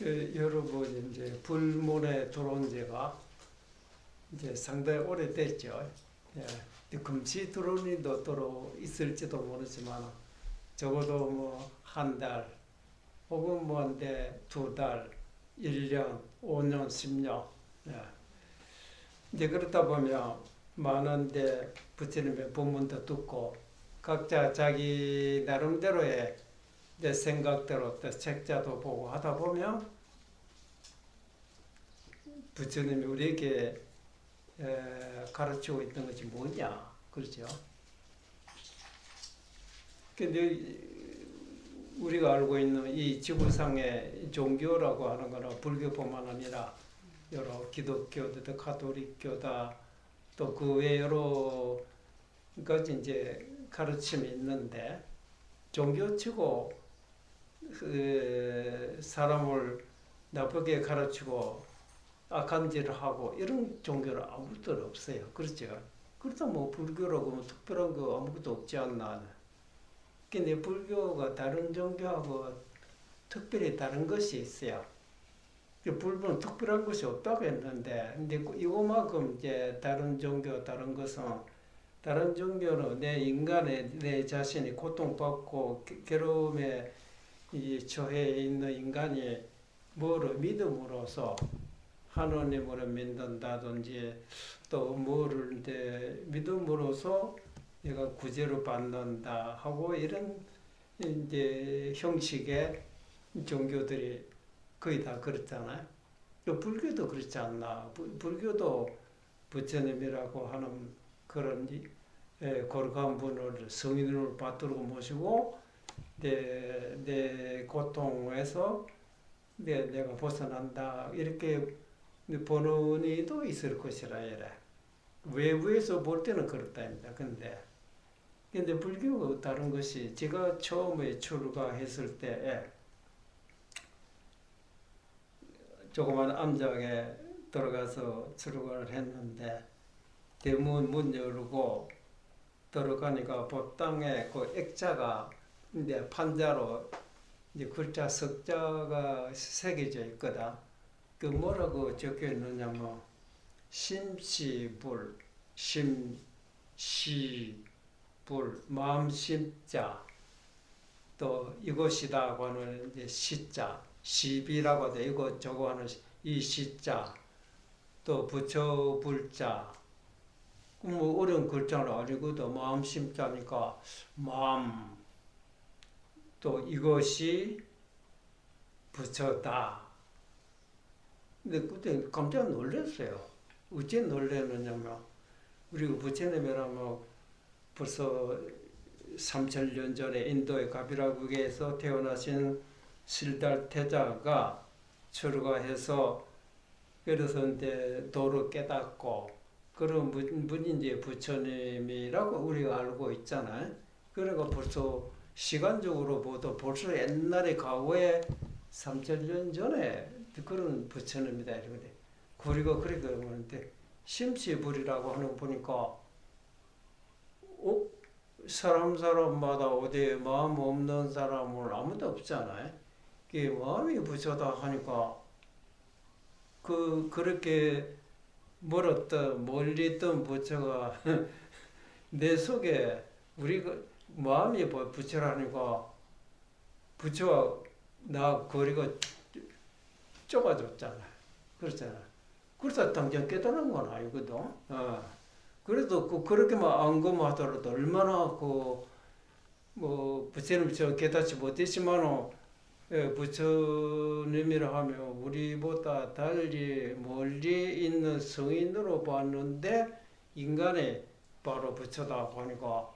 여러분 이제 불문에 들어온 지가 이제 상당히 오래됐죠. 예. 근데 금시 들어온 이도 들어 있을지도 모르지만 적어도 뭐 한 달 혹은 뭐 이제 두 달, 1년, 5년, 10년. 예. 이제 그러다 보면 많은데 부처님의 법문도 듣고 각자 자기 나름대로의 내 생각대로 또 책자도 보고 하다 보면 부처님이 우리에게 가르치고 있는 것이 뭐냐, 그렇죠? 근데 우리가 알고 있는 이 지구상의 종교라고 하는 거는 불교뿐만 아니라 여러 기독교다, 가톨릭교다, 또 그 외 여러 가지 이제 가르침이 있는데 종교치고 사람을 나쁘게 가르치고 악한 짓을 하고 이런 종교는 아무것도 없어요. 그렇죠? 그렇다 뭐 불교라고 뭐 특별한 거 아무것도 없지 않나. 근데 불교가 다른 종교하고 특별히 다른 것이 있어요. 불교는 특별한 것이 없다고 했는데, 근데 이거만큼 이제 다른 종교, 다른 것은 다른 종교는 내 자신이 고통받고 괴로움에 처해 있는 인간이 뭐를 믿음으로써 하나님으로 믿는다든지 또 뭐를 이제 믿음으로써 내가 구제를 받는다 하고 이런 이제 형식의 종교들이 거의 다 그렇잖아요. 불교도 그렇지 않나. 불교도 부처님이라고 하는 그런 거룩한 분을 성인으로 받들고 모시고 내 고통에서 내가 벗어난다 이렇게 보는 이도 있을 것이라 이래. 외부에서 볼 때는 그렇답니다. 근데 불교가 다른 것이 제가 처음에 출가했을 때 조그만 암장에 들어가서 출가를 했는데 대문 문 열고 들어가니까 법당에 그 액자가 이제 판자로 이제 글자 석자가 새겨져 있거든. 그 뭐라고 적혀 있느냐면 심시불, 심시불, 마음심자, 또 이것이다고 하는 이제 시자, 시비라고 하죠. 이거 저거 하는 이 시자, 또 부처불자. 뭐 어려운 글자는 아니거든. 마음심자니까 마음, 또 이것이 부처다. 근데 그때 깜짝 놀랐어요. 어째 놀랐느냐면 우리가 부처님이라면 벌써 3000년 전에 인도의 가비라국에서 태어나신 실달태자가 출가해서 그래서 이제 도를 깨닫고 그런 분이 이제 부처님이라고 우리가 알고 있잖아요. 그러니까 벌써 시간적으로 보도 벌써 옛날에 과거에 3000년 전에 그런 부처님이다 이러거든. 우리가 그렇게 그러는데 심시불이라고 하는 거 보니까 사람마다 어디 마음 없는 사람은 아무도 없잖아요. 그 마음이 부처다 하니까 그렇게 멀리 있던 부처가 내 속에 우리가 마음이 부처라니까 부처와 나 거리가 좁아졌잖아. 그렇잖아. 그래서 당장 깨달은 건 아니거든. 그래도 그렇게만 안검하더라도 얼마나 부처님처럼 깨닫지 못했지만은 부처님이라 하면 우리보다 달리 멀리 있는 성인으로 봤는데 인간이 바로 부처다 보니까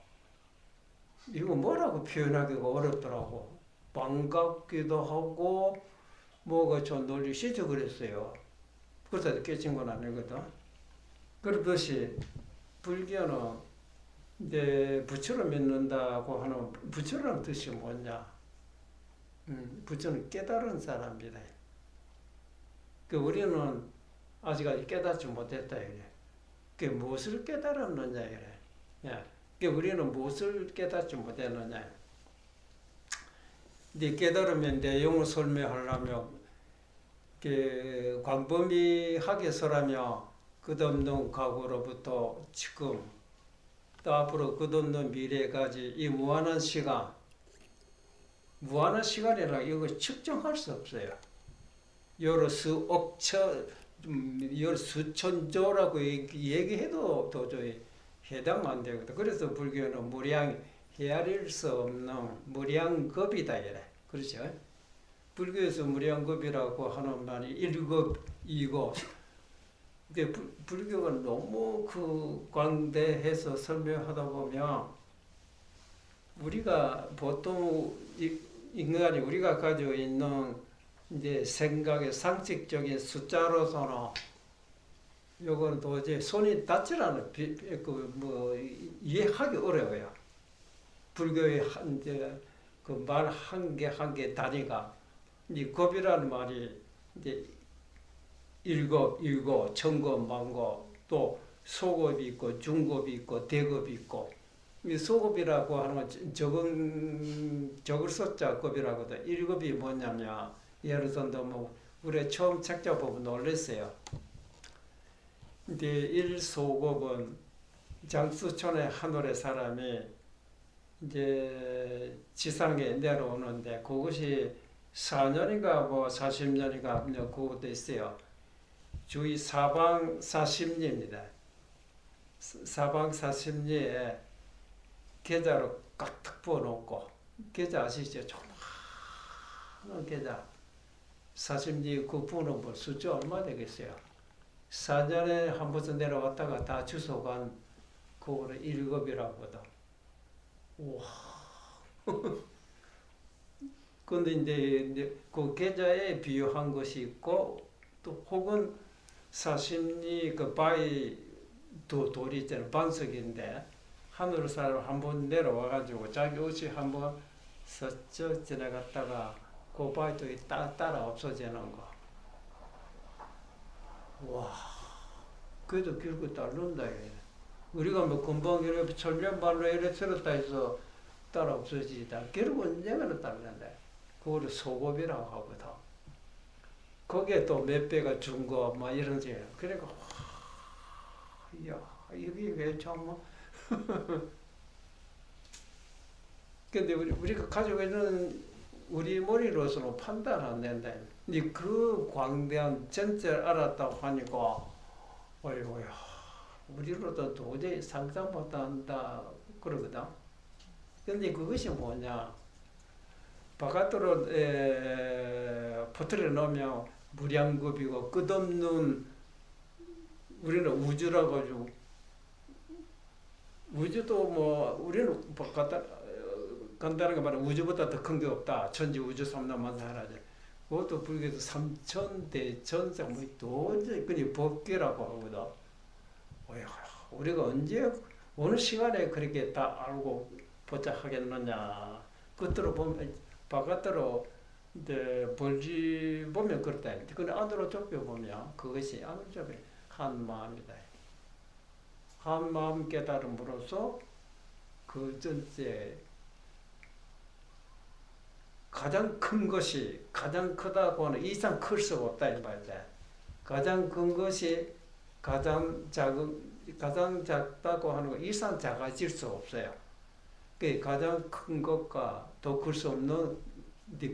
이거 뭐라고 표현하기가 어렵더라고. 반갑기도 하고 뭐가 좀 놀리시죠 그랬어요. 그래서 깨진 건 아니거든. 그러듯이 불교는 이제 부처를 믿는다고 하는 부처라는 뜻이 뭐냐? 부처는 깨달은 사람이다. 우리는 아직까지 깨닫지 못했다 이래. 무엇을 깨달았느냐 이래. 우리는 무엇을 깨닫지 못했느냐. 이제 깨달으면 내용을 설명하려면 그 광범위하게 설하며 끝없는 과거로부터 지금 또 앞으로 끝없는 미래까지 이 무한한 시간, 무한한 시간이라 이거 측정할 수 없어요. 여러 수억천, 여러 수천조라고 얘기해도 도저히 해당 안 되거든. 그래서 불교는 헤아릴 수 없는 무량겁이다 이래. 그렇죠? 불교에서 무량겁이라고 하는 말이 1급, 2급. 근데 불교가 너무 그 광대해서 설명하다 보면 우리가 보통 인간이 우리가 가지고 있는 이제 생각의 상식적인 숫자로서는 요거는 도저히 손이 닿질 않아요. 이해하기 어려워요. 불교의 이제 그 말 한 개 한 개 단위가 이 겁이라는 말이 이제 일급, 일급, 천급, 만급, 또 소급이 있고 중급이 있고 대급이 있고 이 소급이라고 하는 건 적을 숫자 급이라거든. 1급이 뭐냐면 예를 들어 뭐 우리 처음 책자 보고 놀랐어요. 이제 1소급은 장수촌의 하늘의 사람이 이제 지상에 내려오는데 그것이 4년인가 뭐 40년인가 그것도 있어요. 주위 사방 40리입니다. 사방 40리에 계좌로 깍둑 부어놓고 계좌 아시죠? 조그마한 계좌 40리 그 부어놓은 숫자 얼마 되겠어요? 4년에 한 번씩 내려왔다가 다 주소간 그거를 1급이라고 하거든. 우와. 근데 이제 그 계좌에 비유한 것이 있고 또 혹은 40리 그 바위 돌이 있잖아요. 반석인데 하늘 사람 한번 내려와가지고 자기 옷이 한번 서쩍 지나갔다가 그 바위 따라 없어지는 거. 와, 그래도 길고 따른다. 우리가 뭐 금방 이렇게 철면발로 이렇게 들었다 해서 따라 없어지다. 결국은 언젠가는 따른다. 그거를 소급이라고 하거든. 거기에 또 몇 배가 중급, 막 이런 게. 그러니까, 이야, 이게 왜 참 뭐. 근데 우리가 가지고 있는 우리 머리로서는 판단 안 된다. 근데 그 광대한 전체를 알았다고 하니까, 어이구야, 우리로도 도저히 상상 못한다, 그러거든. 근데 그것이 뭐냐. 바깥으로 퍼뜨려 놓으면 무량겁이고 끝없는 우리는 우주라고 가지고 우주도 뭐 우리는 간단하게 말하면 우주보다 더 큰 게 없다. 천지 우주 삼라만사하지. 그것도 불교에서 삼천대천사 뭐 도저히 그냥 법계라고 하거든. 우리가 언제 어느 시간에 그렇게 다 알고 보자 하겠느냐. 끝으로 보면 바깥으로 이제 벌지 보면 그렇다. 근데 안으로 좁혀 보면 그것이 안으로 좁혀 한 마음이다. 한 마음 깨달음으로써 그 전체 가장 큰 것이 가장 크다고 하는 이상 클 수가 없다 이 말이다. 가장 큰 것이 가장 작다고 하는 거 이상 작아질 수 없어요. 그 가장 큰 것과 더 클 수 없는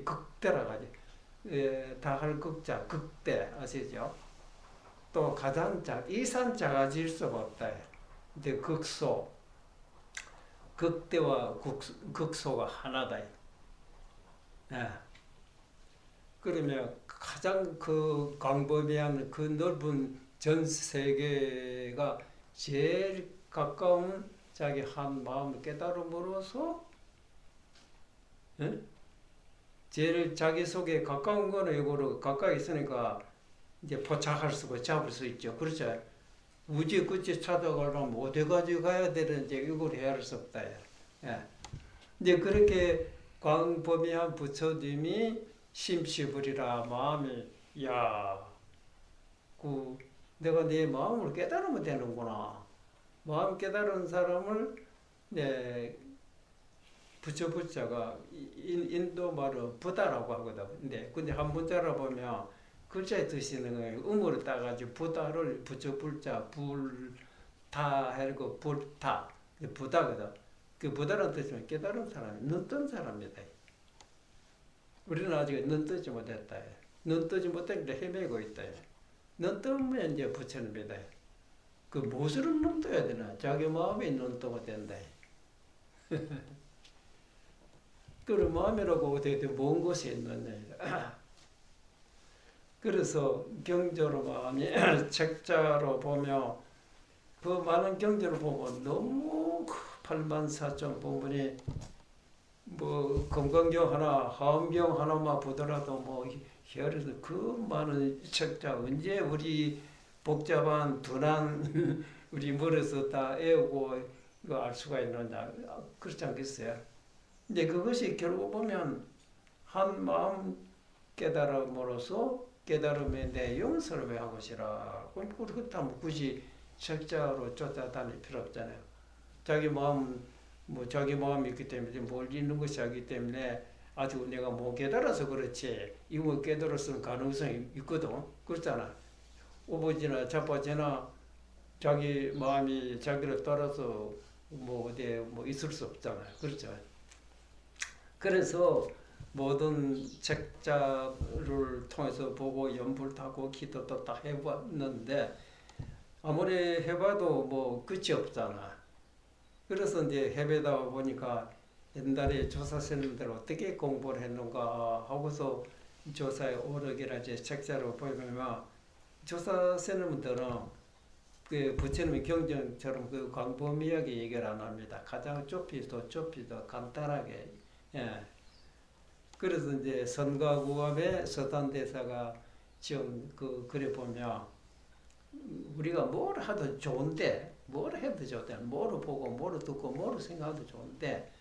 극대라고 하지. 다할 극자, 극대 아시죠? 또 가장 이상 작아질 수가 없다. 근데 극대와 극소가 하나다. 그러면 가장 그 광범위한 그 넓은 전 세계가 제일 가까운 자기 한 마음을 깨달음으로써 제일 자기 속에 가까운 거는 이거를 가까이 있으니까 이제 포착할 수 있고 잡을 수 있죠. 그렇죠. 우주 끝에 찾아가려면 어디까지 가야 되는지 이걸 헤아릴 수 없다. 이제 그렇게 광범위한 부처님이 심시부리라 마음이 내가 내 마음을 깨달으면 되는구나. 마음 깨달은 사람을 부처가 인도 말은 부다라고 하거든. 근데 한 문자로 보면 글자의 뜻이 있는 거예요. 음으로 따가지고 부다를 부처 불자 불다 해고 불다 부다거든. 그 부다라는 뜻이면 깨달은 사람이 눈 뜬 사람이다. 우리는 아직 눈 뜨지 못했다. 눈 뜨지 못했는데 헤매고 있다. 눈 뜨면 이제 부처님이다. 그 무엇으로 눈 떠야 되나? 자기 마음이 눈 뜨면 된다. 그 마음이라고 어떻게 먼 곳에 있느냐. 그래서 경조로 마음이 책자로 보며 그 많은 경조를 보면 너무 84점 부분이 뭐 건강경 하나, 화엄경 하나만 보더라도 뭐 혈에서 그 많은 책자 언제 우리 복잡한 둔한 우리 머리에서 다 애우고 이거 알 수가 있느냐. 그렇지 않겠어요? 근데 그것이 결국 보면 한 마음 깨달음으로써 깨달음의 내용 설명한 것이라. 그렇다면 굳이 책자로 쫓아다닐 필요 없잖아요. 자기 마음이 있기 때문에 뭘 읽는 것이 아니기 때문에 아주 내가 못 깨달아서 그렇지 이거 깨달았을 가능성이 있거든. 그렇잖아. 오버지나 자빠지나 자기 마음이 자기를 따라서 뭐 어디에 뭐 있을 수 없잖아요. 그렇죠. 그래서 모든 책자를 통해서 보고 연불 타고 기도도 다 해봤는데 아무리 해봐도 뭐 끝이 없잖아. 그래서 이제 해보다 보니까 옛날에 조사선생님들 어떻게 공부를 했는가 하고서 조사의 오력이라든지 책자로 보면 조사선생님들은 그 부처님의 경전처럼 그 광범위하게 얘기를 안 합니다. 가장 좁히도 간단하게. 예. 그래서 이제 선가구합의 서단대사가 지금 그래 보면 우리가 뭘 하도 좋은데 뭘 해도 좋대. 뭐를 보고 뭐를 듣고 뭐를 생각해도 좋은데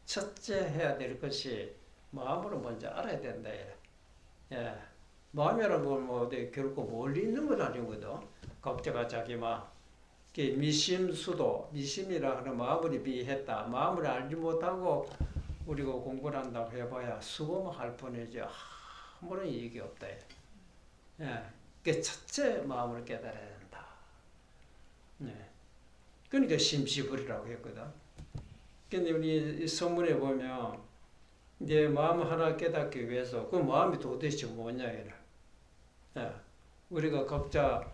첫째 해야 될 것이 마음으로 먼저 알아야 된다. 예. 마음이라는 건 뭐 결코 멀리 있는 건 아니거든. 각자가 자기 마음. 미심수도 미심이라 하는 마음을 미했다. 마음을 알지 못하고 우리가 공부를 한다고 해봐야 수고만 할 뿐이지 아무런 이익이 없다. 예. 그 첫째 마음을 깨달아야 된다. 네. 그러니까 심시불이라고 했거든. 근데 우리 성문에 보면 이제 마음 하나 깨닫기 위해서 그 마음이 도대체 뭐냐 이래. 예. 우리가 각자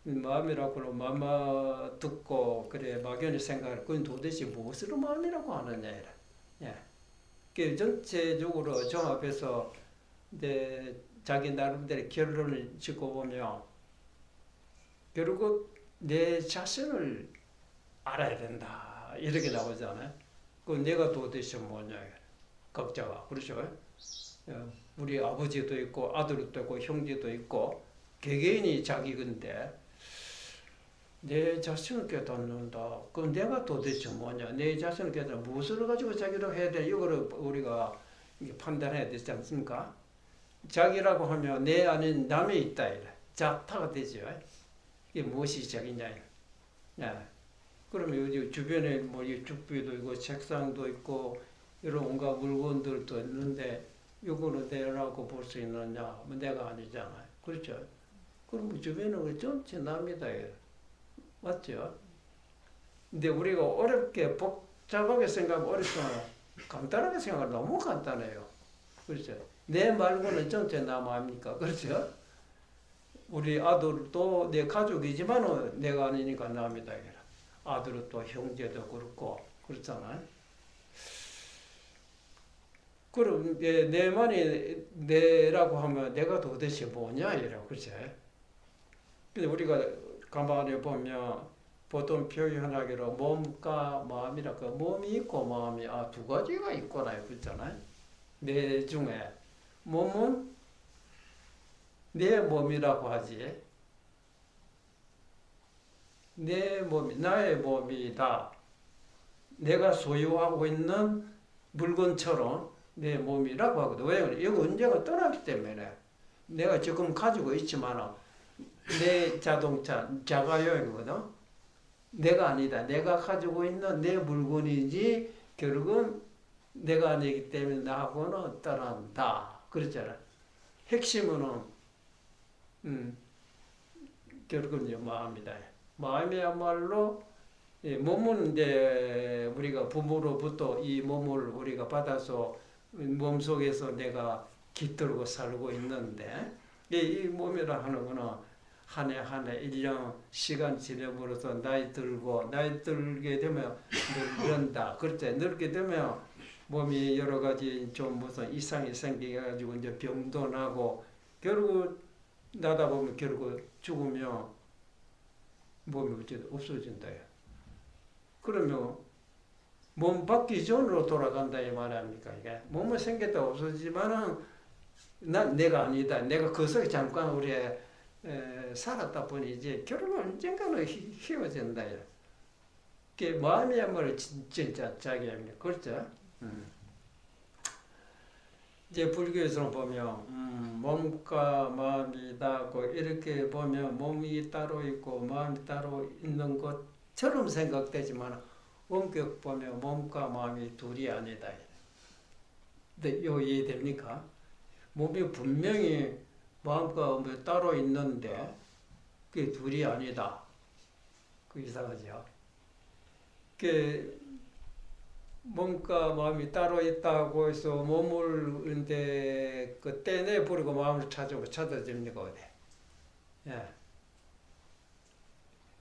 마음이라고 마음 듣고 그래 막연히 생각을 그건 도대체 무엇으로 마음이라고 하느냐 이래. 예. 그 전체적으로 종합해서 이제 자기 나름대로 결론을 짓고 보면 결국 내 자신을 알아야 된다 이렇게 나오잖아요. 그 내가 도대체 뭐냐 각자가 그렇죠. 우리 아버지도 있고 아들도 있고 형제도 있고 개개인이 자기 건데 내 자신을 깨닫는다. 그럼 내가 도대체 뭐냐? 내 자신을 깨닫는 무엇을 가지고 자기라고 해야 돼? 이거를 우리가 판단해야 되지 않습니까? 자기라고 하면 내 안에 남이 있다. 자타가 되죠. 이게 무엇이 자기냐? 야. 그러면 여기 주변에 뭐 죽비도 있고 책상도 있고 이런 온갖 물건들도 있는데 이거는 내라고 볼 수 있느냐? 뭐 내가 아니잖아요. 그렇죠? 그럼 주변은 전체 남이다. 맞죠? 근데 우리가 어렵게 복잡하게 생각하면 어렵지만 간단하게 생각하면 너무 간단해요. 그렇죠? 내 말고는 전체 남 아닙니까? 그렇죠? 우리 아들도 내 가족이지만 내가 아니니까 남이다. 아들은 또 형제도 그렇고 그렇잖아요. 그럼 내만이 내라고 하면 내가 도대체 뭐냐 이라고 그렇죠? 근데 우리가 가만히 보면 보통 표현하기로 몸과 마음이라 그 몸이 있고 마음이 두 가지가 있구나 그렇잖아요. 내 중에 몸은 내 몸이라고 하지. 내 몸이 나의 몸이다. 내가 소유하고 있는 물건처럼 내 몸이라고 하거든. 왜 그래? 이거 언제가 떠나기 때문에 내가 지금 가지고 있지만 내 자동차 자가용이거든. 내가 아니다. 내가 가지고 있는 내 물건이지 결국은 내가 아니기 때문에 나하고는 떠난다. 그랬잖아. 핵심은 음, 결국은 이제 마음이다. 마음이야말로 몸은 이제 우리가 부모로부터 이 몸을 우리가 받아서 몸 속에서 내가 깃들고 살고 있는데 이 몸이라 하는 거는 한 해 한 해 1년 시간 지남으로써 나이 들게 되면 늙는다. 그렇지. 늙게 되면 몸이 여러 가지 좀 무슨 이상이 생겨가지고 이제 병도 나고 결국 나다 보면 결국 죽으면 몸이 어쨌든 없어진다. 그러면 몸 받기 전으로 돌아간다 이 말 아닙니까? 이게 몸은 생겼다 없어지지만은 내가 아니다. 내가 그 속에 잠깐 우리 살았다 보니 이제 결국은 언젠가는 희워진다. 그 마음이야말로 진짜 자기입니다. 그렇죠? 이제 불교에서 보면 몸과 마음이다 이렇게 보면 몸이 따로 있고 마음이 따로 있는 것처럼 생각되지만 원격 보면 몸과 마음이 둘이 아니다. 근데 이거 이해됩니까? 몸이 분명히 마음과 마음이 따로 있는데 그게 둘이 아니다. 그 이상하죠. 그 몸과 마음이 따로 있다고 해서 몸을 이제 그 떼내 버리고 마음을 찾아집니까 어디? 예.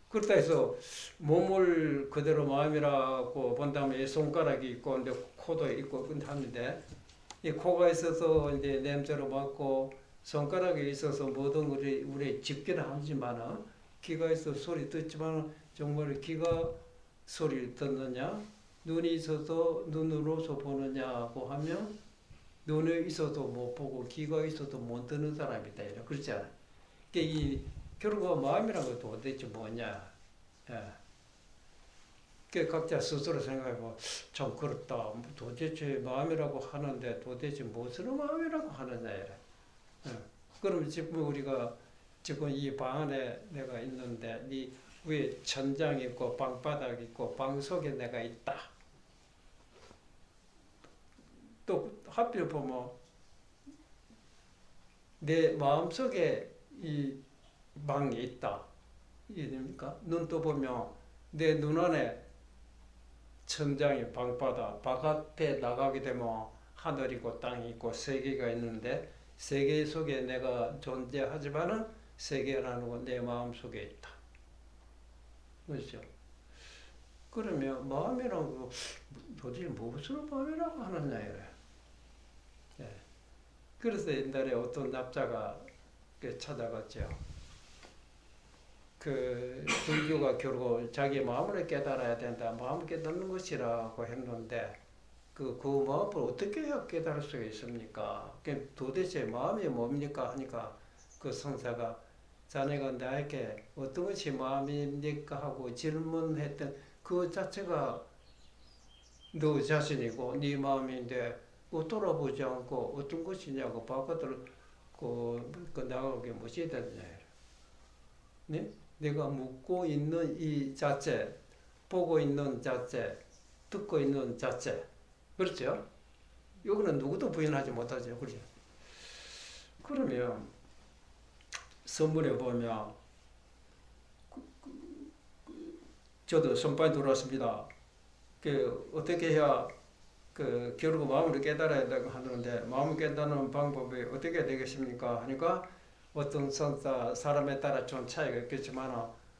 그렇다 해서 몸을 그대로 마음이라고 본다면 손가락이 있고 근데 코도 있고 하는데 이 코가 있어서 이제 냄새를 맡고 손가락에 있어서 모든 우리 집기를 하지만은 귀가 있어서 소리 듣지만 정말 귀가 소리를 듣느냐? 눈이 있어서 눈으로서 보느냐고 하면 눈이 있어도 못 보고 귀가 있어도 못 듣는 사람이다. 그렇지 않아요? 이 결국 마음이라는 것도 도대체 뭐냐? 예. 각자 스스로 생각해보면 참 그렇다. 도대체 마음이라고 하는데 도대체 무엇으로 마음이라고 하느냐? 예. 그럼 지금 우리가 지금 이 방 안에 내가 있는데 이 위에 천장 있고 방바닥 있고 방 속에 내가 있다. 또 하필 보면 내 마음속에 이 방이 있다. 이해됩니까? 눈 떠보면 내 눈 안에 천장이 방바닥 바깥에 나가게 되면 하늘이고 땅이 있고 세계가 있는데 세계 속에 내가 존재하지만은 세계라는 건 내 마음 속에 있다. 그렇죠? 그러면 마음이라는 거 도대체 무엇으로 마음이라고 하느냐. 예. 그래서 옛날에 어떤 납자가 찾아갔죠. 그 불교가 결국 자기 마음을 깨달아야 된다. 마음을 깨닫는 것이라고 했는데 그 마음을 어떻게 해야 깨달을 수가 있습니까? 도대체 마음이 뭡니까 하니까 그 성사가 자네가 나에게 어떤 것이 마음입니까 하고 질문했던 그 자체가 너 자신이고 네 마음인데 돌아보지 않고 어떤 것이냐고 바깥으로 나가게 무엇이 되느냐. 네? 내가 묻고 있는 이 자체, 보고 있는 자체, 듣고 있는 자체. 그렇죠? 이거는 누구도 부인하지 못하죠. 그렇죠? 그러면 선문에 보면 저도 선반이 들어왔습니다. 어떻게 해야 결국 마음을 깨달아야 되고 하는데 마음을 깨닫는 방법이 어떻게 되겠습니까? 하니까 어떤 사람에 따라 좀 차이가 있겠지만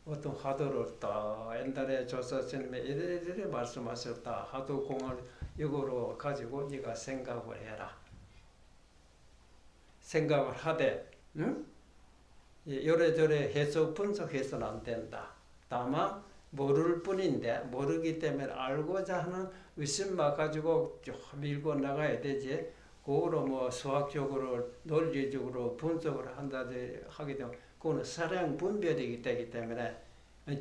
어떤 화두를 딱 옛날에 조사스님이 이래저래 말씀하셨다. 화두 공을 이거로 가지고 네가 생각을 해라. 생각을 하되 응? 요래저래 해서 분석해서는 안 된다. 다만 모를 뿐인데 모르기 때문에 알고자 하는 의심만 가지고 쭉 밀고 나가야 되지. 그거로 뭐 수학적으로 논리적으로 분석을 한다지 하게 되면 그거는 사량 분별이기 되기 때문에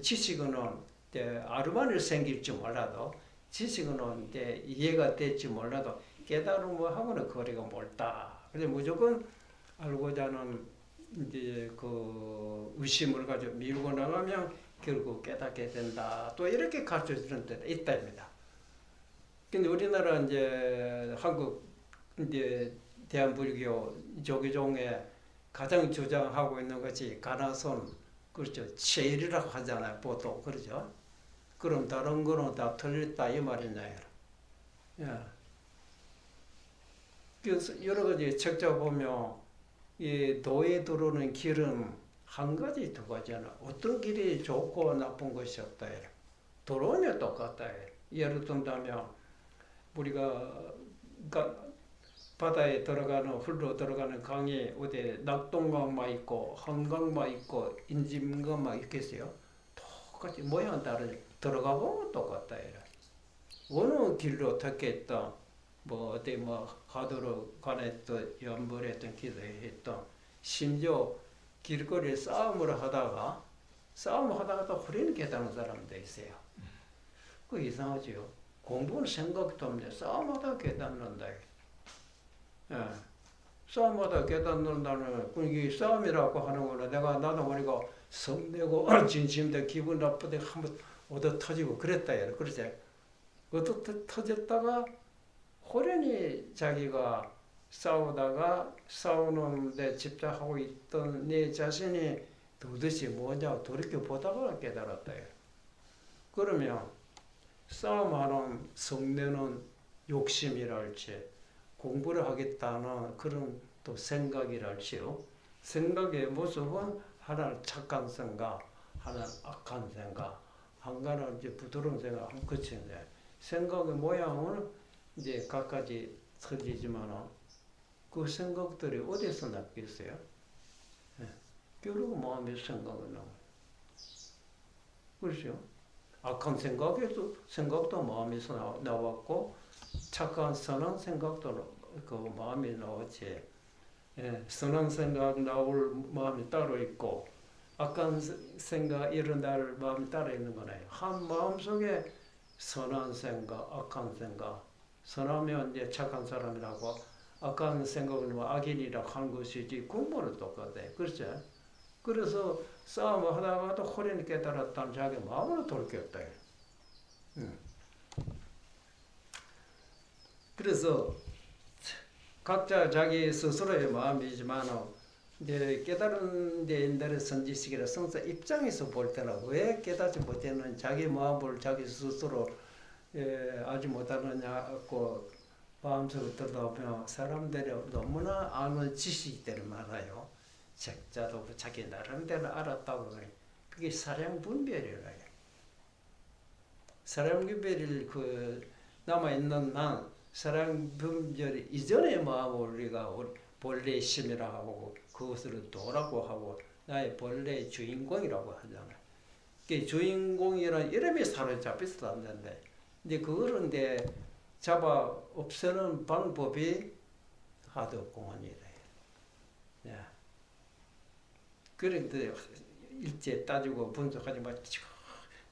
지식은 아르바를 생길지 몰라도 지식은 이해가 될지 몰라도 깨달음하고는 거리가 멀다. 그래서 무조건 알고자 하는 이제 그 의심을 가지고 밀고 나가면 결국 깨닫게 된다. 또 이렇게 가르쳐 주는 데가 있답니다. 근데 우리나라 이제 한국 이제 대한불교 조계종에 가장 주장하고 있는 것이 가나손, 그렇죠. 체일이라고 하잖아요. 보통 그렇죠. 그럼 다른 거는 다 틀렸다 이 말이냐. 예. 그래서 여러 가지 책자 보면 이 도에 들어오는 길은 한 가지 두 가지잖아. 어떤 길이 좋고 나쁜 것이 없다. 들어오면 똑같다. 예를 든다면 우리가 바다에 들어가는 흘러 들어가는 강이 어디 낙동강만 있고 한강만 있고 인짐강만 있겠어요? 똑같이 모양 다르지. 들어가 보면 똑같다. 어느 길로 어떻게 했다. 뭐 어디 뭐 하도록 관했던 연불했던 기도했던 심지어 길거리에 싸움을 하다가 또 흐리는 깨닫는 사람도 있어요. 그 이상하죠. 공부는 생각도 없는데 싸움하다 깨닫는다. 예. 싸움하다 깨닫는다는 그게 싸움이라고 하는 거는 나도 보니까 성내고 진심대 기분 나쁘대 한번 얻어 터지고 그랬다. 그러지. 얻어 터졌다가 호련히 자기가 싸우는데 집착하고 있던 내 자신이 도대체 뭐냐 돌이켜 보다가 깨달았다. 그러면 싸움하는 성내는 욕심이랄지 공부를 하겠다는 그런 또 생각이랄지요. 생각의 모습은 하나는 착한 생각, 하나는 악한 생각, 한가는 이제 부드러운 생각, 한 끝인데 생각의 모양은 이제 각가지 터지지만은 그 생각들이 어디서 났겠어요? 예. 결국 마음의 생각이 나와요. 그렇죠? 악한 생각도 마음에서 나왔고 착한 선한 생각도 그 마음에 나왔지. 예. 선한 생각 나올 마음이 따로 있고 악한 생각 일어날 마음이 따로 있는 거네요. 한 마음 속에 선한 생각, 악한 생각, 선하면 이제 착한 사람이라고 악한 생각은 악인이라고 하는 것이지 공부는 똑같아요. 그렇죠? 그래서 싸움을 하다가도 호련히 깨달았다면 자기 마음으로 돌이켰다. 그래서 각자 자기 스스로의 마음이지만 이제 깨달은 데 옛날에 선지식이라 성사 입장에서 볼 때는 왜 깨닫지 못했는 자기 마음을 자기 스스로 알지 못하느냐고 마음속에 들어보면 사람들이 너무나 아는 지식들이 많아요. 책자도 자기 나름대로 알았다고 그래. 그게 사량분별이라 해. 사량분별이 그 남아있는 난 사량분별 이전의 마음을 우리가 본래의 심이라고 하고 그것을 도라고 하고 나의 본래의 주인공이라고 하잖아요. 그 주인공이라는 이름이 사로잡혀서 안 되는데 근데 그거를 이제 잡아 없애는 방법이 하도공헌이다. 예. 그런데 일제 따지고 분석하지 마.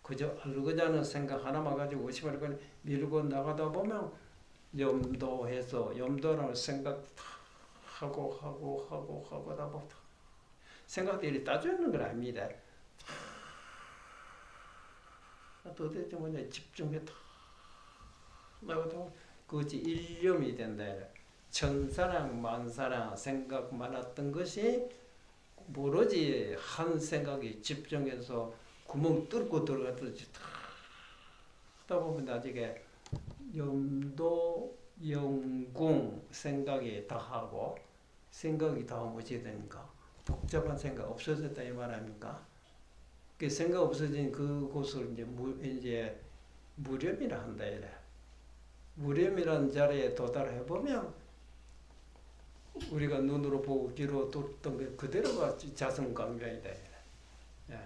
그저 알고자는 생각 하나만 가지고 의심을 밀고 나가다 보면 염도라는 생각 하고 하다 보면 생각들이 따지는 건 아닙니다. 도대체 뭐냐 집중해서 나가도 그것이 일념이 된다. 천사랑 만사랑 생각 많았던 것이 모르지 한 생각이 집중해서 구멍 뚫고 들어가듯이 하다 보면 나중에 염도, 영궁 생각이 다 하고 생각이 다 무엇이 되니까 복잡한 생각 없어졌다 이 말 아닙니까? 그 생각 없어진 그곳을 이제 무렴이라 한다 이래. 무렴이라는 자리에 도달해 보면 우리가 눈으로 보고 귀로 듣던 게 그대로가 자성강명이다. 예.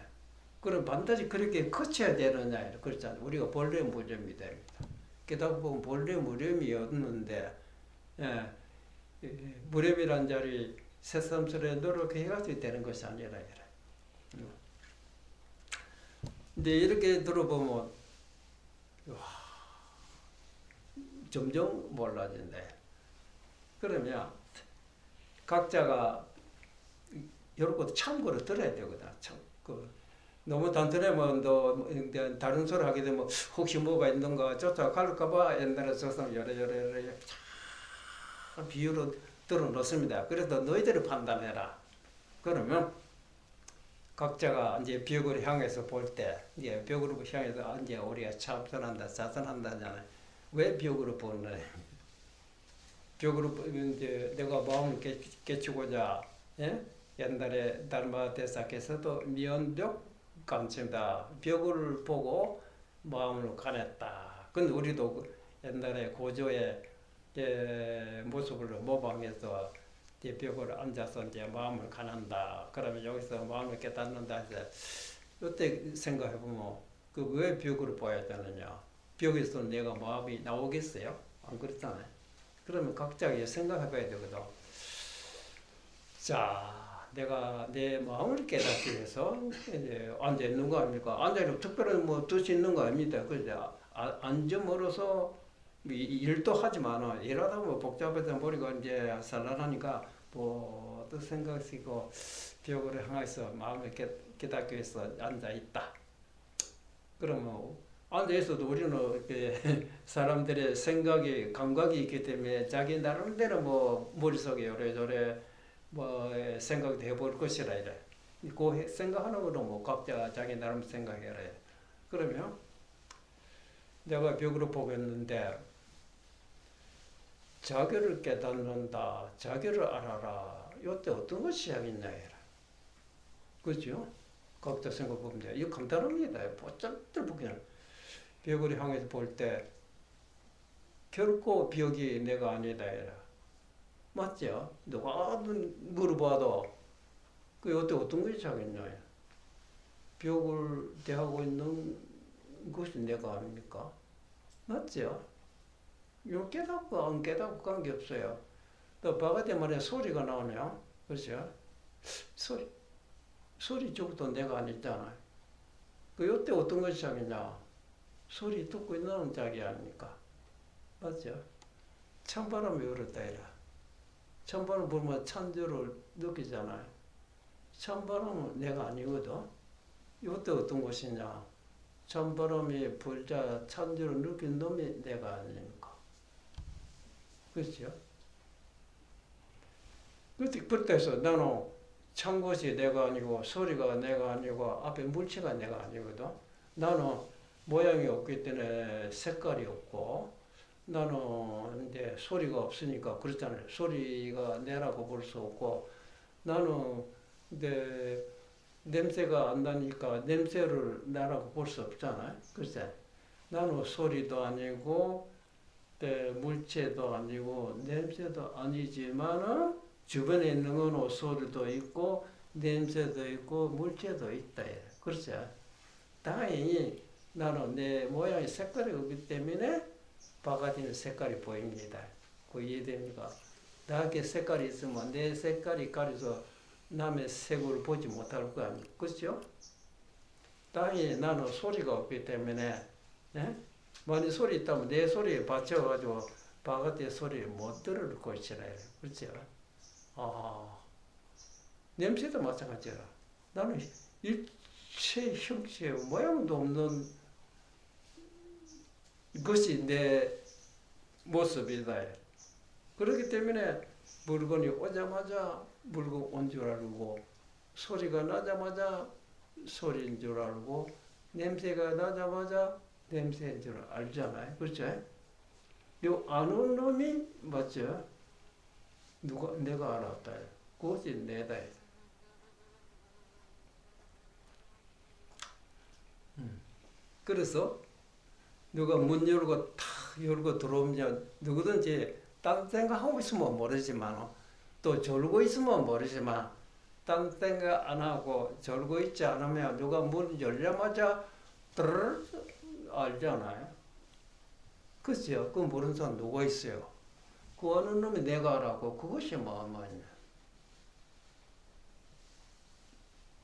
그럼 반드시 그렇게 거쳐야 되느냐 그렇잖아요. 우리가 본래 무렴이 됩니다. 게다가 보면 본래 무렴이었는데 예. 무렴이라는 자리 새삼스레 노력해가지고 되는 것이 아니라 이래. 근데 이렇게 들어보면 점점 몰라진다. 그러면 각자가 이런 것도 참고로 들어야 되거든. 너무 단순하면 다른 소리 하게 되면 혹시 뭐가 있는가 쫓아갈까봐 옛날에 저 사람 여러 비유로 들어놓습니다. 그래서 너희들이 판단해라. 그러면 각자가 이제 벽을 향해서 볼 때, 이제 벽으로 향해서 이제 우리가 참선한다, 자선한다잖아요. 왜 벽으로 보느냐? 벽으로 이제 내가 마음을 깨치고자, 예? 옛날에 달마 대사께서도 미연벽 감춘다. 벽을 보고 마음을 가냈다. 근데 우리도 옛날에 고조의 모습을 모방해서 벽을 앉아서 이제 마음을 가난다. 그러면 여기서 마음을 깨닫는다. 이때 생각해보면 그 왜 벽을 봐야 되느냐? 벽에서 내가 마음이 나오겠어요? 안 그렇잖아요. 그러면 각자 생각해봐야 되거든. 자, 내가 내 마음을 깨닫기 위해서 이제 앉아 있는 거 아닙니까? 앉아 있는 특별한 뭐 뜻이 있는 거 아닙니다. 그래서 앉음으로써 일도 하지만 일하다 보면 복잡해서 머리가 이제 산란하니까 뭐 또 생각이고 벽을 향해서 마음을 깨닫기 위해서 앉아 있다. 그러면 앉아 있어도 우리는 이렇게 사람들의 생각이 감각이 있기 때문에 자기 나름대로 뭐 머릿속에 요래저래 뭐 생각도 해볼 것이라 이래. 그 생각하는 거는 뭐 각자 자기 나름 생각해라. 그러면 내가 벽으로 보겠는데 자기를 깨닫는다. 자기를 알아라. 이때 어떤 것이 시작이냐 해라. 그죠? 각자 생각해보면 돼. 이거 간단합니다. 뽀짝들 그냥 벽을 향해서 볼 때 결코 벽이 내가 아니다 해라. 맞죠? 누가 물어봐도 그 어때 어떤 것이 시작이냐. 벽을 대하고 있는 것이 내가 아닙니까? 맞죠? 요 깨닫고 안 깨닫고 관계없어요. 또 바가지 말에 소리가 나오네요. 그렇죠? 소리 쪽도 내가 아니잖아요. 그 요때 어떤 것이 시작이냐? 소리 듣고 있는 자기 아닙니까? 맞죠? 찬바람이 불었다 이라. 찬바람 불면 찬조를 느끼잖아요. 찬바람은 내가 아니거든. 요때 어떤 것이냐? 찬바람이 불자 찬조를 느낀 놈이 내가 아닙니까? 그렇죠? 그때서 나는 찬 것이 내가 아니고 소리가 내가 아니고 앞에 물체가 내가 아니거든. 나는 모양이 없기 때문에 색깔이 없고 나는 이제 소리가 없으니까 그렇잖아요. 소리가 내라고 볼 수 없고 나는 이제 냄새가 안 나니까 냄새를 나라고 볼 수 없잖아요. 글쎄 나는 소리도 아니고 물체도 아니고 냄새도 아니지만은 주변에 있는 건 소리도 있고 냄새도 있고 물체도 있다. 그렇죠? 당연히 나는 내 모양의 색깔이 없기 때문에 바가지는 색깔이 보입니다. 그 이해됩니까? 나에게 색깔이 있으면 내 색깔이 가려서 남의 색을 보지 못할 거 아닙니까? 그렇죠? 당연히 나는 소리가 없기 때문에 만약 소리 있다면 내 소리에 받쳐가지고 바깥의 소리를 못 들을 것이라. 그렇죠? 냄새도 마찬가지라. 나는 일체 형체 모양도 없는 것이 내 모습이다. 그렇기 때문에 물건이 오자마자 물건 온 줄 알고 소리가 나자마자 소리인 줄 알고 냄새가 나자마자 냄새인 줄 알잖아요. 그렇죠? 요 아는 놈이 맞죠? 내가 알았다. 그것이 내다. 그래서 누가 문 열고 탁 열고 들어오면 누구든지 딴 생각하고 있으면 모르지만 또 졸고 있으면 모르지만 딴 생각 안 하고 졸고 있지 않으면 누가 문 열자마자 드르르 알잖아요. 그죠? 그 모르는 사람 누가 있어요? 그 어느 놈이 내가 알아고 그것이 뭐냐?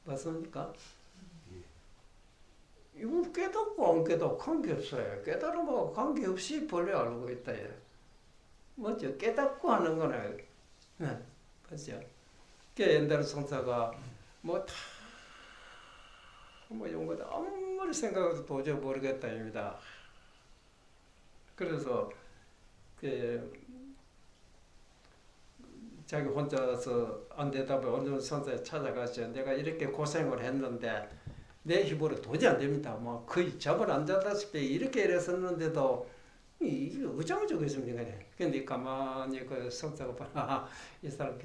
맞습니까? 이거 깨닫고 안 깨닫고 관계없어요. 깨달음하고 관계없이 본래 알고 있다. 맞죠? 깨닫고 하는 거는 맞죠? 옛날 성사가 뭐 이런 거다 아무리 생각해도 도저히 모르겠다입니다. 그래서 자기 혼자서 안 되다 보니 어느 선생님 찾아가서 내가 이렇게 고생을 했는데 내 힘으로 도저히 안 됩니다. 뭐 거의 잠을 안 자다시피 이렇게 일했었는데도 이게 어쩌고 저쩌고 있습니까? 근데 가만히 그 성사가 봐, 이 사람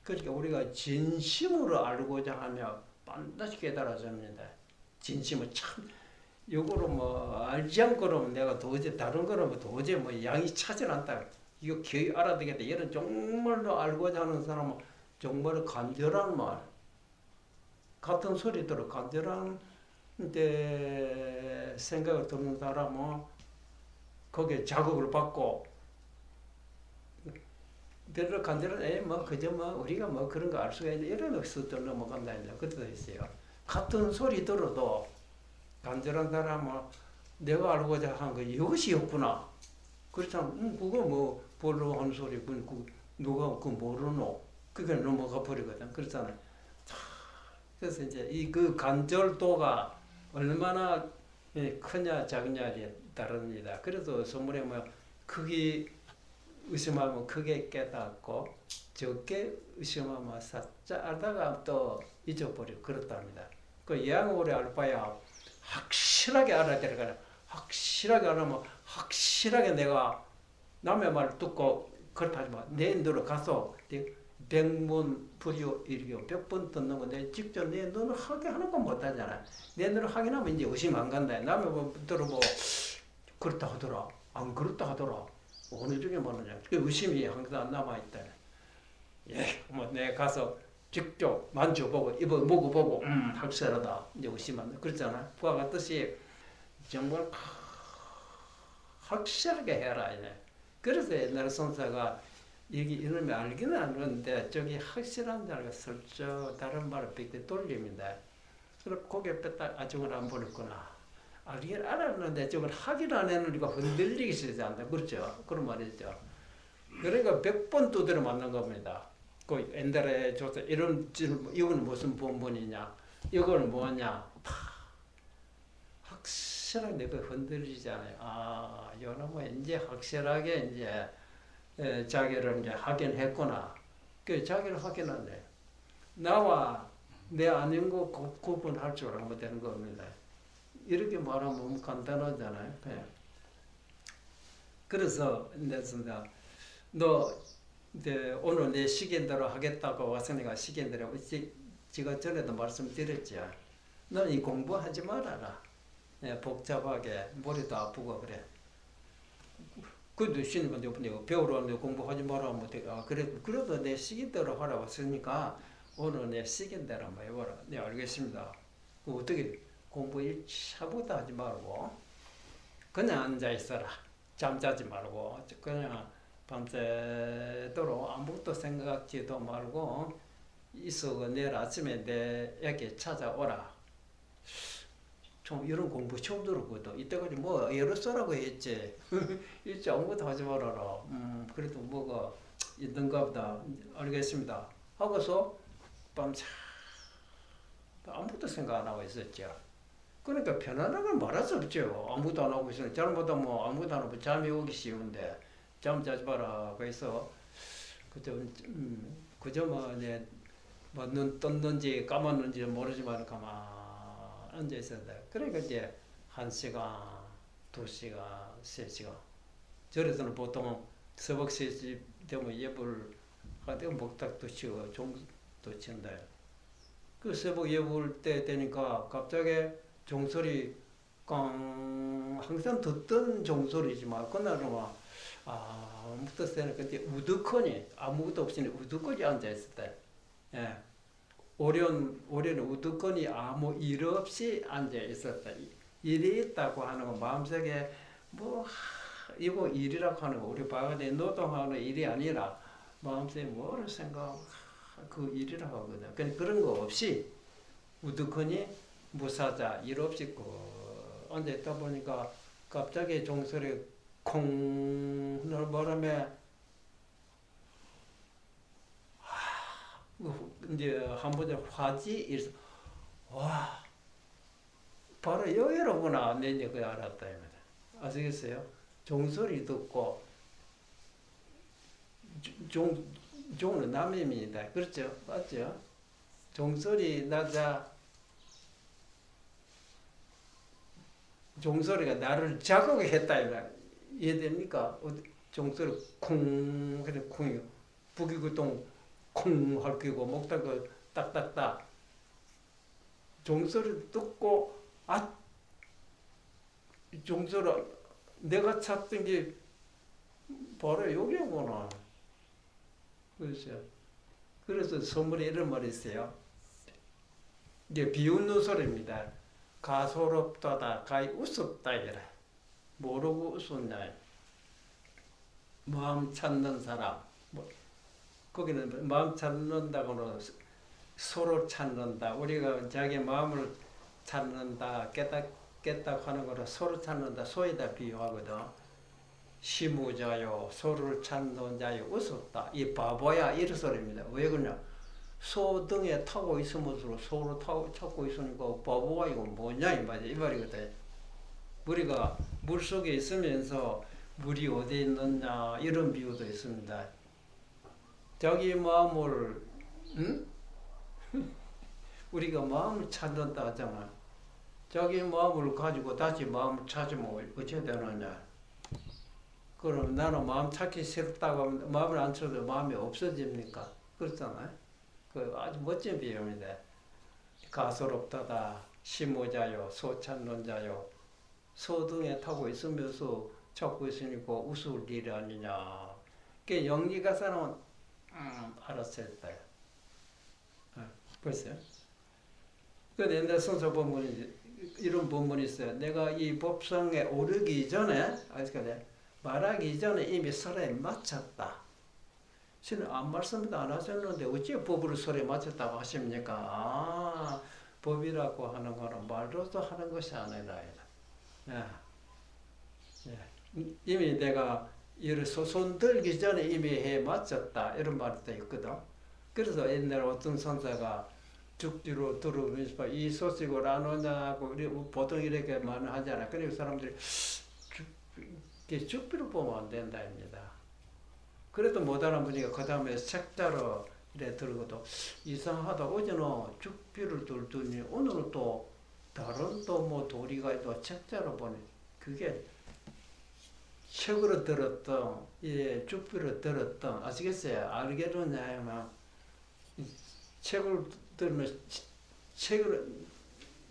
그러니까 우리가 진심으로 알고자 하며 반드시 깨달아집니다. 진심은 참 요거로 뭐 알지 않고는 내가 도저히 다른 거는 뭐 도저히 뭐 양이 차질 않다. 이거 거의 알아듣겠다. 얘는 정말로 알고자 하는 사람은 정말 간절한 말, 같은 소리 들어 간절한 생각을 듣는 사람은 거기에 자극을 받고 별로 간절한 뭐 그저 뭐 우리가 뭐 그런 거 알 수가 있는데 이런 것도 넘어간다 이제 그것도 있어요. 같은 소리 들어도 간절한 사람은 내가 알고자 한 거 이것이 없구나. 그렇잖아. 그거 뭐 볼로 하는 소리 누가 그 모르노? 그게 넘어가 버리거든. 그렇잖아. 그래서 이제 이 그 간절도가 얼마나 크냐 작냐에 따릅니다. 그래도 선물에 뭐 크게 의심하면 크게 깨닫고 적게 의심하면 살짝 알다가 또 잊어버리고 그렇답니다. 그 양오래 알 바야 확실하게 알아야 되니까 확실하게 알아면 확실하게 내가 남의 말 듣고 그렇다지 마. 내 눈으로 가서 백문 불유 일교 100번 듣는 건데 직접 내 눈으로 확인 하는 건 못하잖아. 내 눈으로 확인하면 이제 의심 안 간다. 남의 뭐 들어보 그렇다 하더라. 안 그렇다 하더라. 어느 쪽에 맞느냐. 그 의심이 항상 남아있다. 예, 뭐 내가 가서 직접 만져보고 입어 먹어보고 확실하다. 이제 의심한다. 그렇잖아. 그와 같듯이 정말 확실하게 해라. 이제. 그래서 옛날 선사가 여기 이놈이 알기는 아는데 저기 확실한 줄 알고 슬쩍 다른 말을 뵙게 돌립니다. 그리고 고개 뺐다 저걸 안 보냈구나. 알긴 알았는데 저걸 확인 안 해놓으니까 흔들리기 시작하지 않나. 그렇죠? 그런 말이죠. 그러니까 100번 두드려 맞는 겁니다. 그 옛날에 조사 이런 이건 무슨 본분이냐, 이건 뭐냐, 확실하게 내가 흔들리잖아요. 아, 요놈은 이제 확실하게 이제 자기를 이제 확인했구나. 그 자기를 확인한대. 나와 내 아닌 거 구분할 줄 알면 되는 겁니다. 이렇게 말하면 너무 간단하잖아요. 네. 그래서 너 이제 오늘 내 시간대로 하겠다고 왔으니까 시간대로 제가 전에도 말씀드렸죠. 넌 이 공부하지 말아라. 네, 복잡하게 머리도 아프고 그래. 그래도 신임한테 배우러 왔는데 공부하지 마라 하면 그래도 내 시간대로 하라고 했으니까 오늘 내 시간대로 한번 해봐라. 네, 알겠습니다. 어떻게 공부 일차부터 하지 말고 그냥 앉아 있어라. 잠자지 말고 그냥 밤새도록 아무것도 생각지도 말고 있어. 내일 아침에 내에게 찾아오라. 좀 이런 공부 처음 들었거든. 이때까지 뭐 여러 써라고 했지. 일찍 아무것도 하지 말아라. 그래도 뭐가 있는가 보다. 알겠습니다. 하고서 밤새 아무것도 생각 안 하고 있었죠. 그러니까 편안하게 말할 수 없죠. 아무것도 안 하고 있으면 잘못하 뭐 아무것도 안 하고 잠이 오기 쉬운데 잠 자지 마라. 그래서 그저 뭐눈 떴는지 감았는지 모르지만 가만 앉아 있어야 돼. 그러니까 이제 1시간, 2시간, 3시간. 절에서는 보통 새벽 3시 되면 예불 하다가 목탁도 치고 종도 친다. 그 새벽 예불 때 되니까 갑자기 종소리 항상 듣던 종소리지만 그날은 아무것도 세는 그때 우두커니 아무것도 없이 우두커니 앉아 있었다. 예. 오련 우두커니 아무 일 없이 앉아 있었다. 일이 있다고 하는 건 마음속에 이거 일이라고 하는 거 우리 바가지 노동하는 일이 아니라 마음속에 뭐를 생각 그 일이라고 하거든. 그런 거 없이 우두커니 무사자 일 없이 앉아 있다 보니까 갑자기 종소리 콩 바람에 이제 한번 화지 이래서 와 바로 여기로구나 내 이제 그 알았다 입니다. 아시겠어요? 종소리 듣고 종은 남임입니다. 그렇죠? 맞죠? 종소리 나자 종소리가 나를 자극했다 이해됩니까? 종소리 쿵 그래 쿵이 부기구동 쿵 헐기고 목다그 딱딱딱 종소리 듣고 종소리 내가 찾던 게 바로 여기구나. 그렇죠. 그래서 소문에 이런 말이 있어요. 이게 비웃는 소리입니다. 가소롭다다 가히 우습다 이래. 모르고 웃었냐. 마음 찾는 사람. 거기는 마음 찾는다고는 서로 찾는다. 우리가 자기 마음을 찾는다. 깼다 하는 거를 서로 찾는다. 소에다 비유하거든. 시무자요. 소를 찾는 자요. 웃었다. 이 바보야. 이런 소리입니다. 왜 그러냐. 소 등에 타고 있으면서 소를 찾고 있으니까 바보가 이거 뭐냐 이 말이거든. 우리가 물속에 있으면서 물이 어디에 있느냐 이런 비유도 있습니다. 자기 마음을 우리가 마음을 찾는다 하잖아. 자기 마음을 가지고 다시 마음을 찾으면 어찌 되느냐. 그럼 나는 마음 찾기 싫다고 하면 마음을 안 찾아도 마음이 없어집니까? 그렇잖아요. 그 아주 멋진 비유입니다. 가소롭다다 시모자요 소 찾는 자요. 소 등에 타고 있으면서 찾고 있으니까 웃을 일이 아니냐. 그 영리가사는 알았어 했다. 벌써. 그 옛날 선서 본문이 이런 본문이 있어요. 내가 이 법성에 오르기 전에 말하기 전에 이미 설에 마쳤다. 신은 아무 말씀도 안 하셨는데 어찌 법으로 설에 마쳤다고 하십니까? 법이라고 하는 거는 말로도 하는 것이 아니라. 이미 내가 손 들기 전에 이미 해 마쳤다. 이런 말도 있거든. 그래서 옛날 어떤 선사가 죽지로 들어오면서 이 소식을 안 오냐고 보통 이렇게 말을 하잖아. 그리고 사람들이 죽비로 보면 안 된다입니다. 그래도 못 알아보니까 그 다음에 책자로 이래 들고도 이상하다. 어제는 죽비를 들더니 오늘은 또 다른 또 뭐 도리가 또 책자로 보니 그게 책으로 들었던 죽비로 들었던 아시겠어요? 알게로냐면 책을 들으면 책을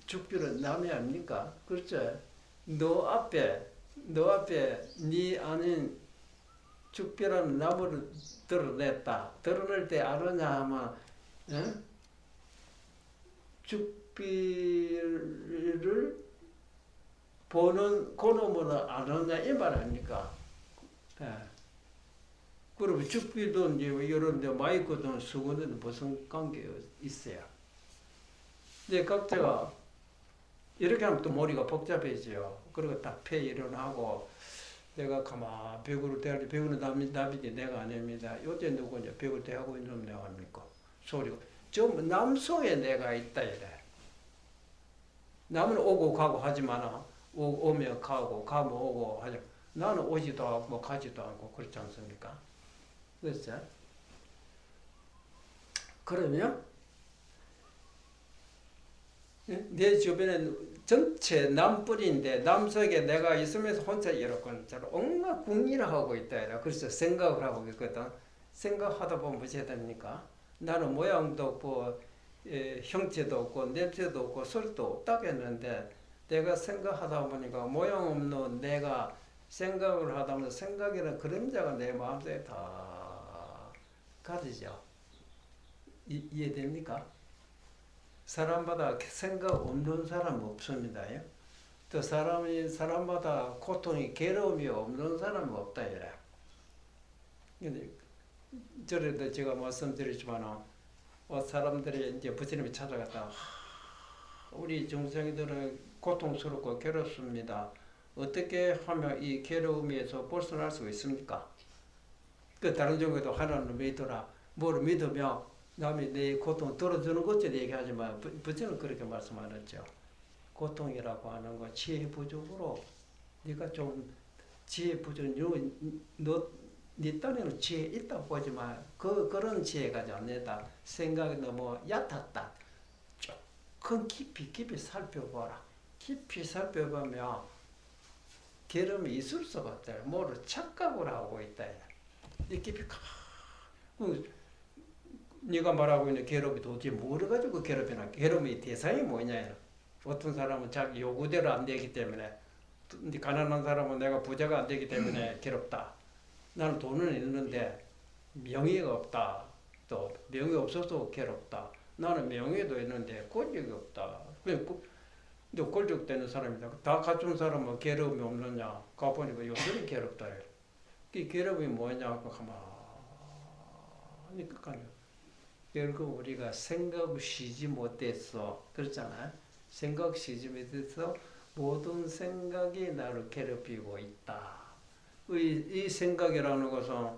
죽비를 남이 아닙니까? 그렇죠? 너 앞에 네 아닌 죽비라는 나무를 드러냈다. 드러낼 때 아느냐 하면 죽비를 보는 그놈은 아느냐 이 말 아닙니까? 그러면 죽비도 이제 이런 데 마이크든 수건든 무슨 관계 있어요? 이제 각자가 이렇게 하면 또 머리가 복잡해져요. 그리고 딱 폐 일어나고 내가 가만 벽으로 대하니 벽으로 남이지 내가 아닙니다. 요새 누구냐 벽을 대하고 있는 놈 내가 합니까? 소리가 좀 남속에 내가 있다 이래. 남은 오고 가고 하지만 오면 가고 가면 오고 하죠. 나는 오지도 않고 가지도 않고 그렇지 않습니까? 그렇죠? 그러면 내 주변에 전체 남불인데 남석에 내가 있으면서 혼자 이렇게 온갖 궁리를 하고 있다. 그래서 생각을 하고 있거든. 생각하다 보면 무엇이 됩니까? 나는 모양도 없고 형체도 없고 냄새도 없고 소리도 없다고 했는데 내가 생각하다 보니까 모양 없는 내가 생각을 하다 보면 생각이라는 그림자가 내 마음속에 다 가지죠. 이해됩니까? 사람마다 생각 없는 사람 없습니다. 또 사람마다 고통이 괴로움이 없는 사람 없다 이래. 근데 저래도 제가 말씀드리지만 사람들이 이제 부처님이 찾아갔다. 우리 중생들은 고통스럽고 괴롭습니다. 어떻게 하면 이 괴로움에서 벗어날 수 있습니까? 그 다른 종교도 하나님을 믿어라. 뭘 믿으면 남이 내 고통 들어주는 것처럼 얘기하지만 부처는 그렇게 말씀 안 했죠. 고통이라고 하는 거 지혜 부족으로 네가 좀 지혜 부족 너 네 딴에는 지혜 있다고 보지만 그런 지혜가 아니다. 생각이 너무 얕았다. 조금 깊이 살펴보라. 깊이 살펴보면 게으름이 있을 수가 없다. 뭐를 착각을 하고 있다. 이 깊이 네가 말하고 있는 괴롭이 도대체 뭐를 가지고 괴롭히나? 괴롭의 대상이 뭐냐? 어떤 사람은 자기 요구대로 안 되기 때문에, 가난한 사람은 내가 부자가 안 되기 때문에 괴롭다. 나는 돈은 있는데 명예가 없다. 또 명예 없어서 괴롭다. 나는 명예도 있는데 권력이 없다. 근데 권력되는 사람이다. 다 갖춘 사람은 괴로움이 없느냐? 가보니까 요들이 괴롭다. 그 괴롭이 뭐냐고 가만히 끝까지. 결국 우리가 생각 쉬지 못했어. 그렇잖아요. 생각 쉬지 못해서 모든 생각이 나를 괴롭히고 있다. 이 생각이라는 것은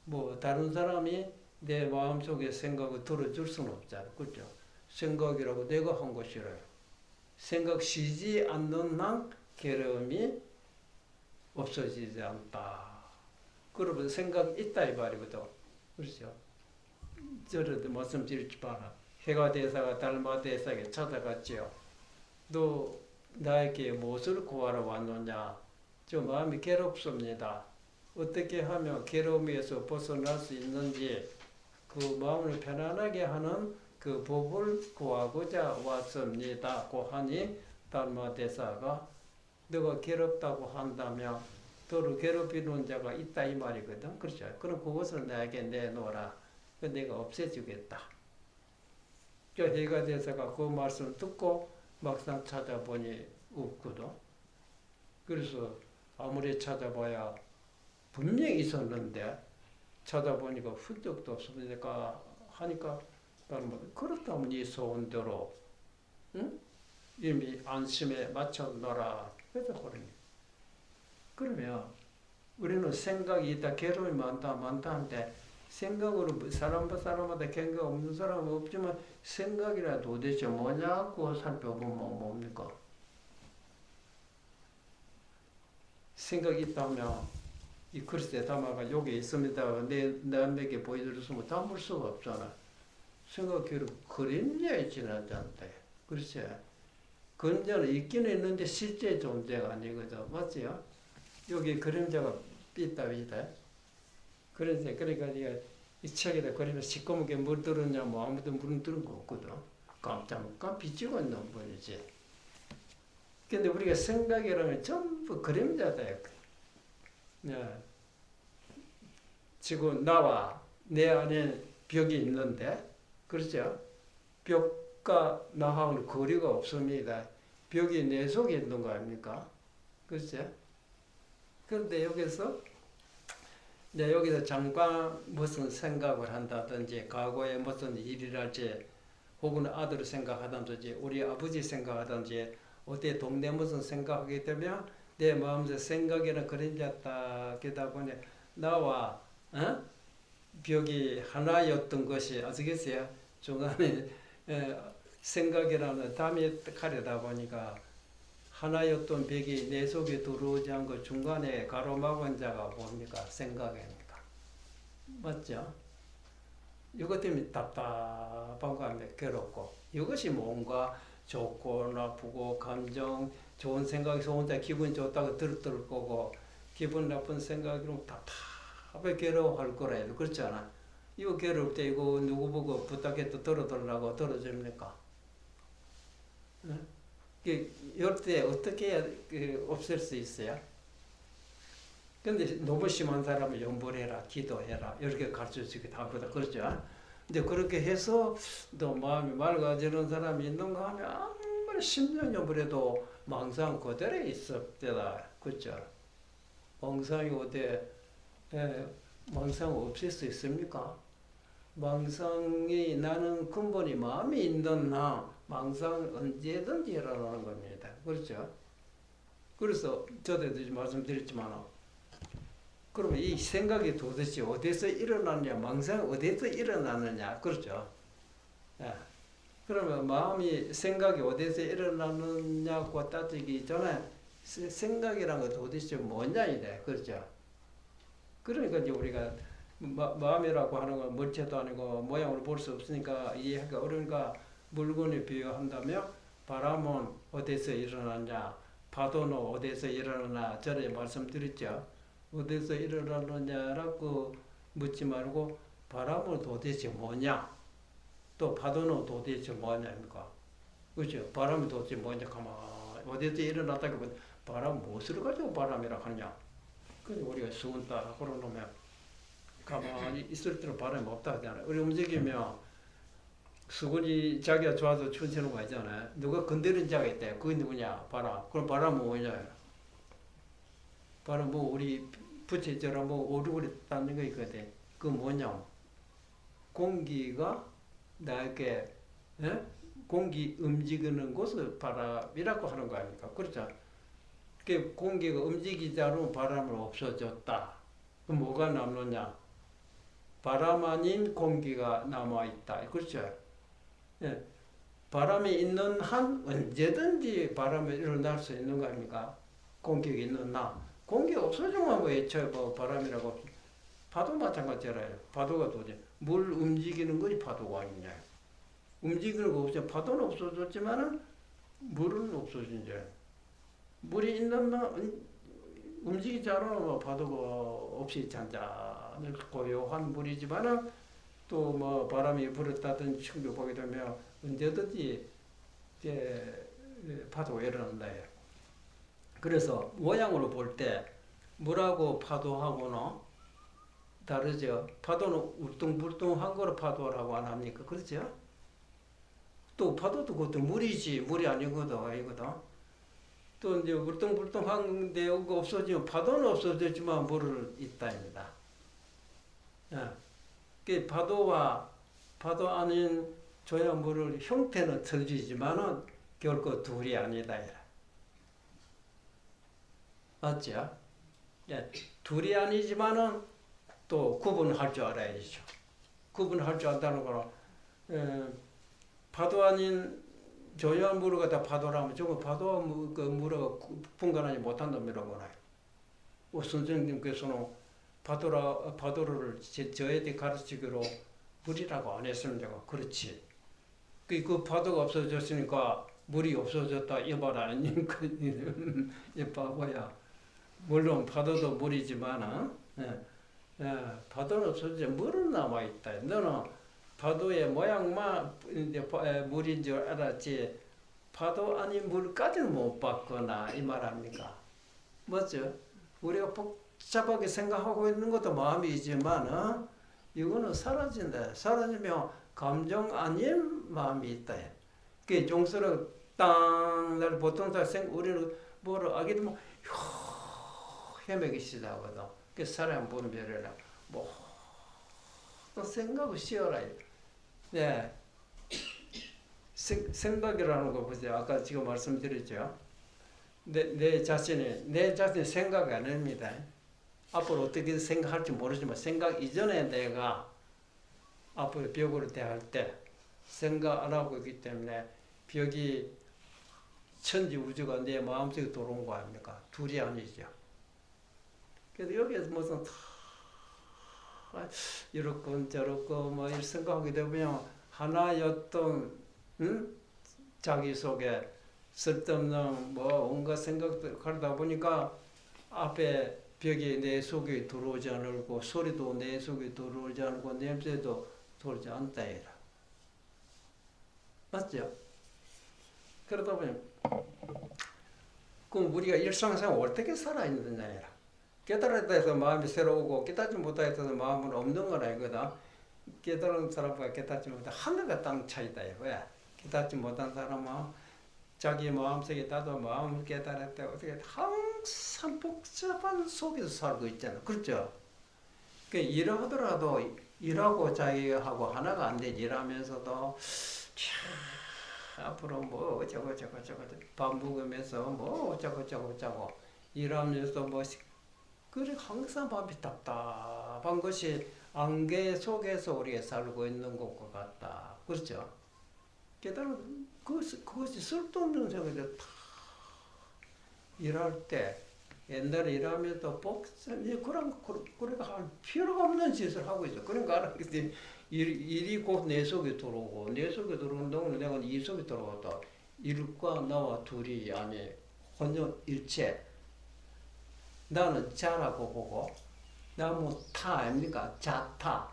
뭐 다른 사람이 내 마음속에 생각을 들어줄 수는 없잖아요. 그렇죠? 생각이라고 내가 한 것이래요. 생각 쉬지 않는 한 괴로움이 없어지지 않다. 그러면 생각 있다 이 말이거든. 그렇죠? 저를 말씀드리지 마라. 해가 대사가 달마 대사에게 찾아갔지요. 너 나에게 무엇을 구하러 왔느냐? 저 마음이 괴롭습니다. 어떻게 하면 괴로움에서 벗어날 수 있는지 그 마음을 편안하게 하는 그 법을 구하고자 왔습니다. 고 하니 달마 대사가 너가 괴롭다고 한다면 너를 괴롭히는 자가 있다 이 말이거든. 그렇죠? 그럼 그것을 나에게 내놓으라. 내가 없애주겠다. 그 해가 대사가 그 말씀을 듣고 막상 찾아보니 없거든. 그래서 아무리 찾아봐야 분명히 있었는데 찾아보니까 흔적도 없으니까 하니까 그렇다면 이 소원대로 응? 이미 안심에 맞춰놓아라. 그래서 그러면 우리는 생각이 있다, 괴로움이 많다 한데 생각으로 사람마다 경계가 없는 사람은 없지만 생각이라 도대체 뭐냐고 살펴보면 뭡니까? 생각이 있다면 이 그릇에 담아가 여기 있습니다. 남에게 보여드렸으면 담을 수가 없잖아. 생각이 그림자에 지나지 않다. 그렇지? 그림자는 있기는 있는데 실제 존재가 아니거든. 맞지요? 여기 그림자가 있다. 그러니까 이 책에다 그림자 시꺼멓게 물 들었냐 뭐 아무도 물 들은 거 없거든. 깜짝깜짝 비치고 있는 분이지. 근데 우리가 생각이라면 전부 그림자다. 네. 지금 나와 내 안에 벽이 있는데, 그렇죠? 벽과 나하고는 거리가 없습니다. 벽이 내 속에 있는 거 아닙니까? 그렇죠? 그런데 여기서 잠깐 무슨 생각을 한다든지, 과거에 무슨 일이랄지, 혹은 아들을 생각하든지, 우리 아버지 생각하든지, 어때 동네 무슨 생각하게 되면 내 마음속 생각이나 그림자다. 그러다 보니 나와 벽이 하나였던 것이 아시겠어요? 중간에 생각이라는 담이 가려다 보니까 하나였던 벽이 내 속에 들어오지 않고 중간에 가로막은 자가 뭡니까? 생각입니까? 맞죠? 이것 때문에 답답하고 괴롭고, 이것이 뭔가 좋고 나쁘고 감정 좋은 생각이 혼자 기분 좋다고 들을 거고, 기분 나쁜 생각으로 답답하게 괴로워할 거라 해도 그렇지 않아? 이거 괴로울 때 이거 누구 보고 부탁해도 들어달라고 들어줍니까? 응? 이럴 때 어떻게 없앨 수 있어요? 근데 너무 심한 사람은 염불해라, 기도해라, 이렇게 가르쳐주기도 하거든. 그렇죠? 근데 그렇게 해서 또 마음이 맑아지는 사람이 있는가 하면 아무리 10년 염불해도 망상 그대로 있었대다. 그렇죠? 망상이 어디 망상 없앨 수 있습니까? 망상이 나는 근본이 마음이 있는 한 망상은 언제든지 일어나는 겁니다. 그렇죠? 그래서 저도 말씀드렸지만, 그러면 이 생각이 도대체 어디서 일어나느냐, 망상이 어디서 일어나느냐, 그렇죠? 예. 그러면 마음이, 생각이 어디서 일어나느냐고 따지기 전에 생각이란 거 도대체 뭐냐 이래, 그렇죠? 그러니까 이제 우리가 마음이라고 하는 건 물체도 아니고 모양으로 볼 수 없으니까 이해하기가 어려우니까 물건에 비유한다면 바람은 어디서 일어나냐, 파도는 어디서 일어나냐 전에 말씀드렸죠. 어디서 일어나느냐라고 묻지 말고 바람은 도대체 뭐냐, 또 파도는 도대체 뭐냐입니까? 그렇죠? 바람이 도대체 뭐냐 가만 어디서 일어났다고 하면 바람 무엇을 가지고 바람이라고 하느냐? 그래서 우리가 수은 따라 걸어놓으면 가만히 있을 때는 바람이 없다 하잖아요. 우리 움직이면 수건이 자기가 좋아서 춤추는 거 있잖아요. 누가 건드린 자가 있대. 그게 누구냐? 바람. 그럼 바람은 뭐냐? 바람 뭐 우리 부채처럼 뭐 오리오리 닿는 거 있거든. 그 뭐냐? 공기가 나에게 공기 움직이는 것을 바람이라고 하는 거 아닙니까? 그렇죠? 그 공기가 움직이지 않으면 바람은 없어졌다. 그럼 뭐가 남느냐? 바람 아닌 공기가 남아있다. 그렇죠? 예. 바람이 있는 한 언제든지 바람이 일어날 수 있는 거 아닙니까? 공기가 있는 나. 공기가 없어지면 뭐 애초에 뭐 바람이라고. 파도 마찬가지잖아요. 파도가 도대체 물 움직이는 것이 파도가 아니냐. 움직이는 거 없으면 파도는 없어졌지만은 물은 없어진다. 물이 있는 나 움직이지 않으면 파도가 없이 잔잔한 고요한 물이지만은 또 뭐 바람이 불었다든지 충격보게 되면 언제든지 이제 파도가 일어난다. 그래서 모양으로 볼 때 물하고 파도하고는 다르죠. 파도는 울퉁불퉁한 거로 파도라고 안 합니까? 그렇죠? 또 파도도 그것도 물이지 물이 아니거든. 또 이제 울퉁불퉁한 데가 없어지면 파도는 없어졌지만 물은 있다입니다. 그 파도 아닌 조약물의 형태는 틀리지만은 결코 둘이 아니다. 맞죠? 예, 둘이 아니지만은 또 구분할 줄 알아야죠. 구분할 줄 안다는 거는 파도 아닌 조약물을 갖다 파도라면 저거 파도와 그 물을 분간하지 못한다면 이런 거나요. 선생님께서는 파도를 저에게 가르치기로 물이라고 안 했습니다. 그렇지. 그 파도가 없어졌으니까 물이 없어졌다 이 말 아닙니까? 이 바보야. 물론 파도도 물이지만 파도는 없어져 물은 남아 있다. 너는 파도의 모양만 이제 물인 줄 알았지 파도 아닌 물까지는 못 봤거나 이 말 아닙니까? 맞죠? 우리가 복잡하게 생각하고 있는 것도 마음이지만 이거는 사라진다. 사라지면 감정 아닌 마음이 있다. 그 종소를 땅 날 보통 다 우리는 뭐를 아기 되면 헤매기 시작하거든. 그 사람 보는 별이라 뭐 생각을 쉬어라. 네. 생각이라는 거 보세요. 아까 지금 말씀드렸죠. 내 자신이 생각이 아닙니다. 앞으로 어떻게 생각할지 모르지만 생각 이전에 내가 앞으로 벽으로 대할 때 생각 안 하고 있기 때문에 벽이 천지 우주가 내 마음속에 들어온 거 아닙니까? 둘이 아니죠. 그래서 여기에서 무슨 이렇고 저렇고 뭐 이렇게 생각하게 되면 하나였던 자기 속에 쓸데없는 뭐 온갖 생각들 하다 보니까 앞에 벽이 내 속에 들어오지 않고 소리도 내 속에 들어오지 않고 냄새도 들어오지 않다 이라. 맞죠? 그러다 보니 그럼 우리가 일상생활 어떻게 살아있느냐 이라. 깨달았다 해서 마음이 새로우고 깨닫지 못하다 해서 마음은 없는 건 아니거든. 깨달은 사람과 깨닫지 못한 하늘과 땅 차이다. 왜? 깨닫지 못한 사람은 자기 마음속에 나도 마음을 깨달았다. 어떻게 항상 복잡한 속에서 살고 있잖아. 그렇죠? 일하더라도 일하고 자기하고 하나가 안 되지. 일하면서도 앞으로 뭐 어쩌고 밥 먹으면서 뭐 어쩌고 일하면서 뭐 그래 항상 마음이 답답한 것이 안개 속에서 우리가 살고 있는 것과 같다. 그렇죠? 깨달은 그것이 쓸데없는 생각이 다 일할 때 옛날에 일하면 또 그런 할 필요가 없는 짓을 하고 있어. 그러니까 알았더니 일이 곧 내 속에 들어오고 내 속에 들어오는 동안에 내가 이 속에 들어갔다. 일과 나와 둘이 아니 혼연일체. 나는 자라고 보고 나뭐 타 아닙니까? 자타.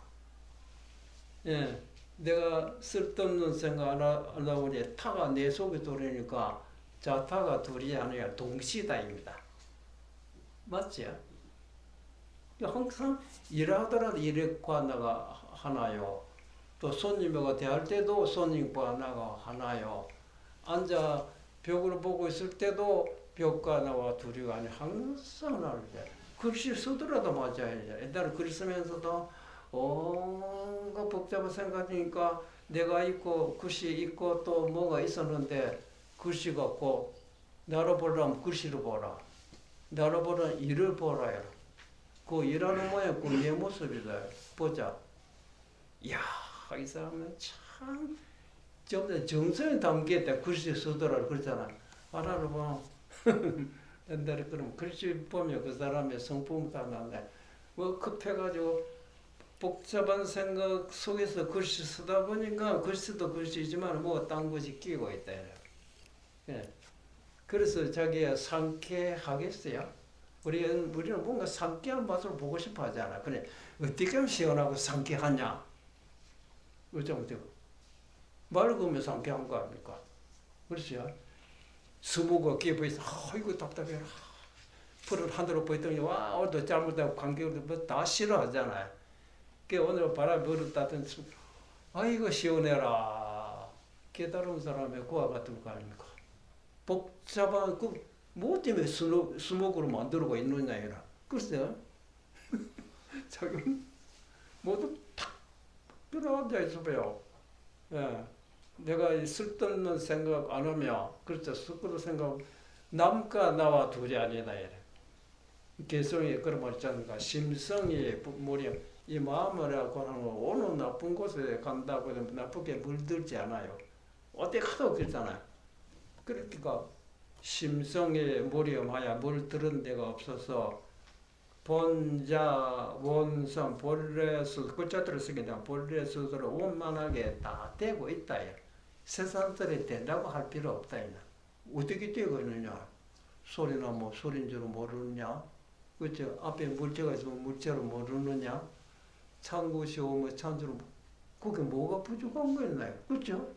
예, 내가 쓸데없는 생각 안 하다 보니 타가 내 속에 들어오니까 자타가 둘이 아니라 동시다입니다. 맞지? 항상 일하더라도 일과 나가 하나요. 또 손님하고 대할 때도 손님과 나가 하나요. 앉아 벽을 보고 있을 때도 벽과 나와 둘이 아니 항상 하나를 돼. 글씨 쓰더라도 맞아야죠. 옛날에 글 쓰면서도 온갖 복잡한 생각이니까 내가 있고 글씨 있고 또 뭐가 있었는데 글씨가 없고 나를 보려면 글씨를 보라. 나를 보려면 일을 보라요. 그 일하는 모양 그 내 모습이다. 보자. 이야 이 사람은 참 정성이 담겼다. 글씨 쓰더라 그러잖아. 하나를 보면 옛날에 그럼 글씨 보면 그 사람의 성품 다 나네. 뭐 급해가지고 복잡한 생각 속에서 글씨 쓰다 보니까 글씨도 글씨지만 뭐 딴 것이 끼고 있다. 예. 그래서 자기가 상쾌하겠어요. 우리는 뭔가 상쾌한 맛을 보고 싶어 하잖아. 그래 어떻게 하면 시원하고 상쾌하냐? 어쩌면 맑으면 상쾌한 거 아닙니까? 그렇죠? 스모가 끼어 보이서 아이고 답답해라. 풀을 하늘로 보였더니 와 오늘도 잘못하고 관객들 뭐다 싫어하잖아요. 그 오늘 바람이 불었다든 아이고 시원해라. 깨달은 사람의 고와 같은 거 아닙니까? 복잡한 뭐 때문에 스모그로 만들고 있느냐 이라. 글쎄요. 자기 모두 탁 들어앉아 있어봐요. 예. 내가 쓸데없는 생각 안 하면 그렇죠. 쓸데없는 생각 남과 나와 둘이 아니다 이래. 개성이 그런 말 있잖아. 심성이 무렴. 이 마음을 하고 하는 거 어느 나쁜 곳에 간다고 해도 나쁘게 물들지 않아요. 어디 가도 그렇잖아요. 그러니까 심성에 무렴하여 물들은 데가 없어서 본자 원성 본래수 글자들을 쓰게 되면 본래수들을 원만하게 다 되고 있다. 세상들이 된다고 할 필요 없다. 어떻게 되고 있느냐? 소리나 뭐 소리인 줄 모르느냐? 그렇죠? 앞에 물체가 있으면 물체를 모르느냐? 찬 것이 오면 찬 줄 그게 뭐가 부족한 거였나요? 그렇죠?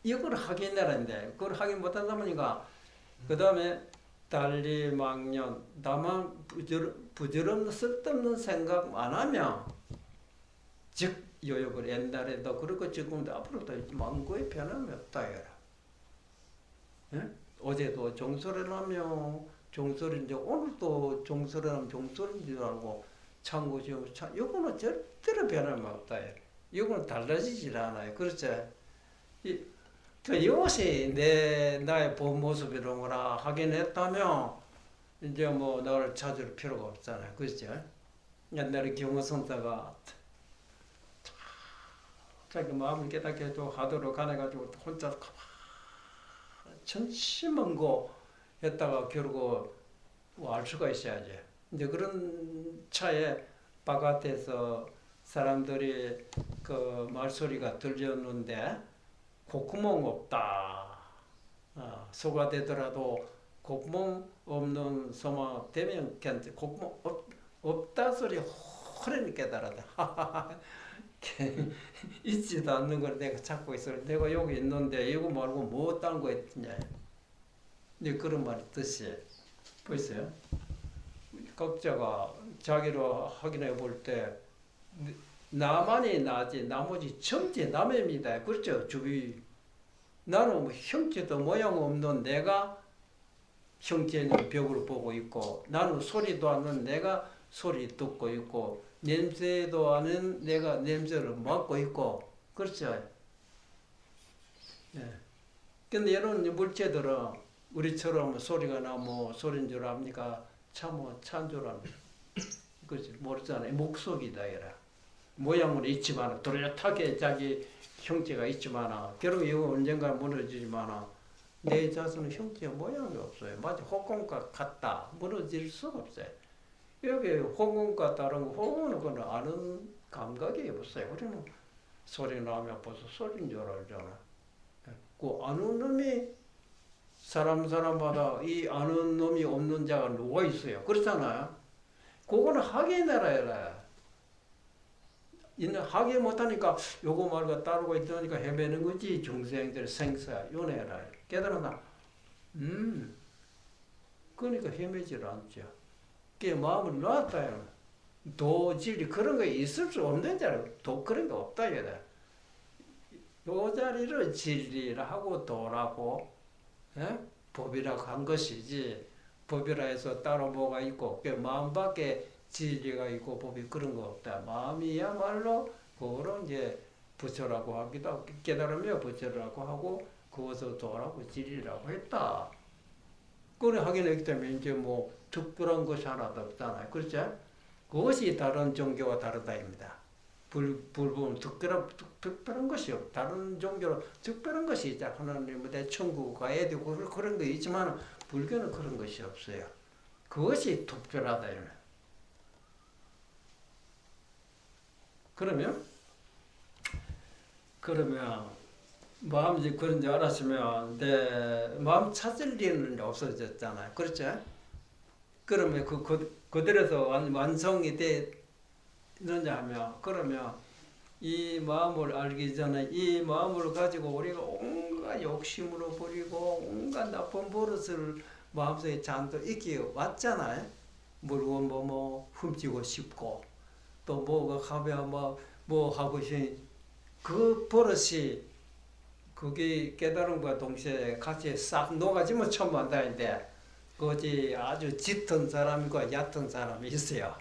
이걸 하긴 내라는데 그걸 하긴 못한 사람이니까 그 다음에 달리 망년 다만 부질없는 쓸데없는 생각 안 하면 즉 요역을 옛날에도 그렇고 지금도 앞으로도 망고의 변함이 없다 해라. 예? 어제도 종소리를 하며 종소리인지 오늘도 종소리를 하면 종소리인 줄 알고 참고시 이거는 절대로 변함이 없다 해라. 이거는 달라지질 않아요. 그렇죠? 이것이 나의 본 모습이로구나 하긴 했다면 이제 뭐 너를 찾을 필요가 없잖아요. 그렇죠? 옛날에 경호선사가 자기 마음을 깨닫게 해도 하도록 가내가지고 혼자 천심한 거 했다가 결국 알 수가 있어야지. 이제 그런 차에 바깥에서 사람들이 그 말소리가 들렸는데 콧구멍 없다. 소가 되더라도 콧구멍 없는 소마 되면 괜찮지. 콧구멍 없다 소리 호련히 깨달았다. 있지도 않는 걸 내가 찾고 있어. 내가 여기 있는데 이거 말고 뭐 딴 거 했냐. 근데 그런 말이 뜻이 보이세요? 각자가 자기로 확인해 볼 때 나만이 나지 나머지 전체 남입니다. 그렇죠? 주위 나는 뭐 형체도 모양 없는 내가 형체 있는 벽을 보고 있고 나는 소리도 않는 내가 소리 듣고 있고 냄새도 않은 내가 냄새를 맡고 있고 그렇죠? 예. 근데 이런 물체들은 우리처럼 소리가 나면 소리인 줄 압니까? 찬 줄 압니까? 그렇지 모르잖아요. 목소리다 이라. 모양은 있지만 뚜렷하게 자기 형체가 있지만 결국 이거 언젠가 무너지지만 내 자손은 형태 모양이 없어요. 마치 홍콩과 같다. 무너질 수가 없어요. 여기 홍콩과 다른 거, 홍콩은 그건 아는 감각이 없어요. 우리는 소리 나면 벌써 소리인 줄 알잖아. 그 아는 놈이 사람마다 이 아는 놈이 없는 자가 누가 있어요. 그렇잖아요. 그거는 확인해라. 하게 못하니까 요거 말고 따르고 있다니까 헤매는 거지. 중생들 생사 윤회라 깨달았나? 그러니까 헤매질 않죠. 그게 마음을 놨다요. 도질이 그런 거 있을 수 없는 자라. 도 그런 거 없다 이거다. 요 자리를 진리라 하고 도라고 법이라고 한 것이지. 법이라 해서 따로 뭐가 있고 그 마음 밖에 진리가 있고 법이 그런 거 없다. 마음이야말로 그거를 이제 부처라고 하기도 하고 깨달으며 부처라고 하고 그것을 도라고 진리라고 했다. 그걸 확인했기 때문에 이제 뭐 특별한 것이 하나도 없잖아요. 그렇죠? 그것이 다른 종교와 다르다입니다. 불법은 특별한 것이 없다. 다른 종교로 특별한 것이 있다. 하나님의 천국 가야 되고 그런 거 있지만 불교는 그런 것이 없어요. 그것이 특별하다. 그러면 마음이 그런 줄 알았으면 내 마음 찾을 일은 없어졌잖아요. 그렇죠? 그러면 그들에서 완성이 되느냐 하면 그러면 이 마음을 알기 전에 이 마음을 가지고 우리가 온갖 욕심으로 버리고 온갖 나쁜 버릇을 마음속에 잔뜩 있게 왔잖아요. 물건 뭐 훔치고 싶고 또 뭐가 하면 뭐 하고 싶은 그 버릇이 그게 깨달음과 동시에 같이 싹 녹아지면 천만다인데 그것이 아주 짙은 사람과 얕은 사람이 있어요.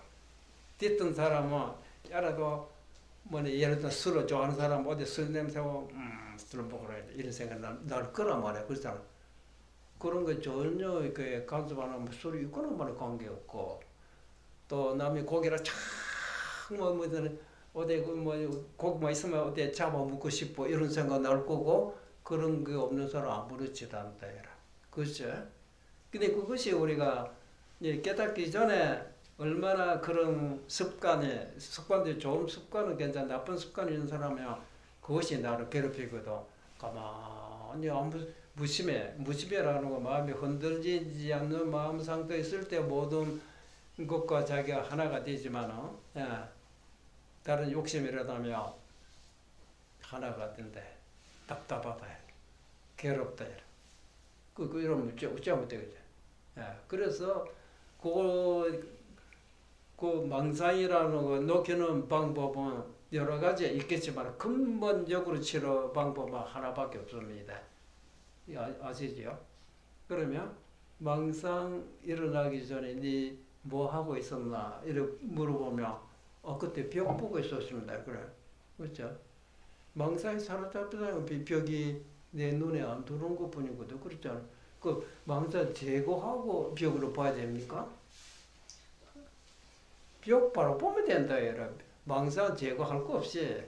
짙은 사람은 알아도 예를 들어 술을 좋아하는 사람 어디 술 냄새고 술을 먹으라 이런 생각 날 거란 말이야. 그렇잖아. 그런 거 전혀 그 간섭하는 술이 있고는 말에 관계없고 또 남이 고기를 어디 고기만 있으면 어디 잡아 먹고 싶고 이런 생각 날 거고 그런 게 없는 사람 아무렇지도 않다 해라. 그렇죠? 근데 그것이 우리가 깨닫기 전에 얼마나 그런 습관들이 좋은 습관은 괜찮아 나쁜 습관이 있는 사람이야 그것이 나를 괴롭히거든. 가만히 무심해라는 거 마음이 흔들리지 않는 마음 상태에 있을 때 모든 것과 자기가 하나가 되지만 다른 욕심이라다면 하나가 된대. 답답하다. 괴롭다. 이러면 어쩌면 되겠지. 그래서 그 망상이라는 거 녹이는 방법은 여러 가지 있겠지만 근본적으로 치료 방법은 하나밖에 없습니다. 아시죠? 그러면 망상 일어나기 전에 네 뭐 하고 있었나 이렇게 물어보면 그때 벽 보고 있었습니다. 그래. 그렇죠? 망상이 사로잡히다는 벽이 내 눈에 안 들어온 것 뿐이거든. 그렇잖아. 그 망상 제거하고 벽으로 봐야 됩니까? 벽 바로 보면 된다. 얘라. 망상 제거할 거 없이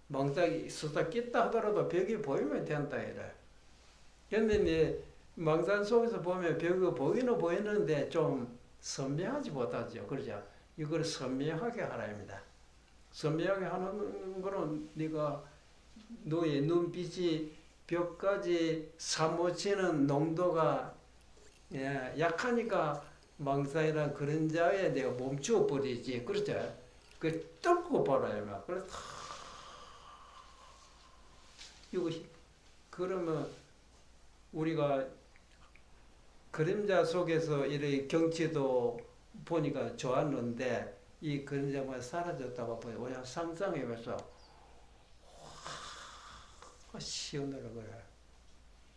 망상이 수다 깼다 하더라도 벽이 보이면 된다. 얘라. 근데 망상 속에서 보면 벽이 보이는 보이는데 좀 선명하지 못하죠. 그러죠. 이걸 선명하게 하라입니다. 선명하게 하는 거는 네가 너의 눈빛이 벽까지 사무치는 농도가 약하니까 망상이란 그림자에 내가 멈추어 버리지. 그렇죠? 그 뚫고 봐라요. 그래서 이것이 그러면 우리가 그림자 속에서 이렇게 경치도 보니까 좋았는데 이 그림자만 사라졌다고 보니 그냥 상상해서 시원하라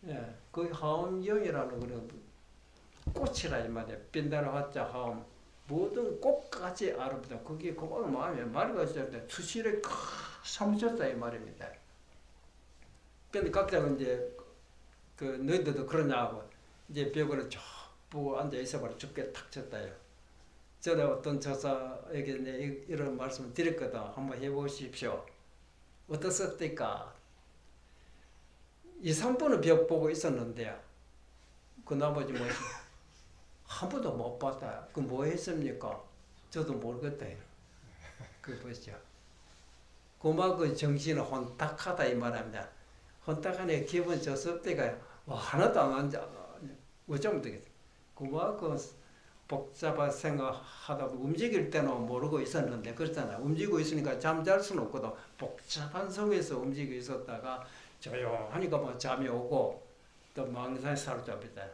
그래. 그 하엄경이라는 거는 꽃이라 이 말이야. 빈다라 화자 하엄 모든 꽃같이 아름다. 그게 그만 마음에 맑아질 때 수시를 삼쳤다 이 말입니다. 근데 각자가 이제 그 너희들도 그러냐고 이제 벽을 쭉 보고 앉아 있어봐라 죽게 탁 쳤다요. 전에 어떤 저사에게 이런 말씀을 드렸거든. 한번 해보십시오. 어떻습니까? 2, 3분은 벽 보고 있었는데 그 나머지 뭐 한 번도 못 봤다. 그 뭐 했습니까? 저도 모르겠다. 그 보시죠. 그만 그 정신은 혼탁하다 이 말합니다. 혼탁하네 기분 좋을 때가 와, 하나도 안 앉아. 어쩌면 되겠어. 그만 그 복잡한 생각하다 움직일 때는 모르고 있었는데 그렇잖아. 움직이고 있으니까 잠잘 수는 없거든. 복잡한 속에서 움직이고 있었다가 조용하니까 뭐 잠이 오고 또 망상에 사로잡히다.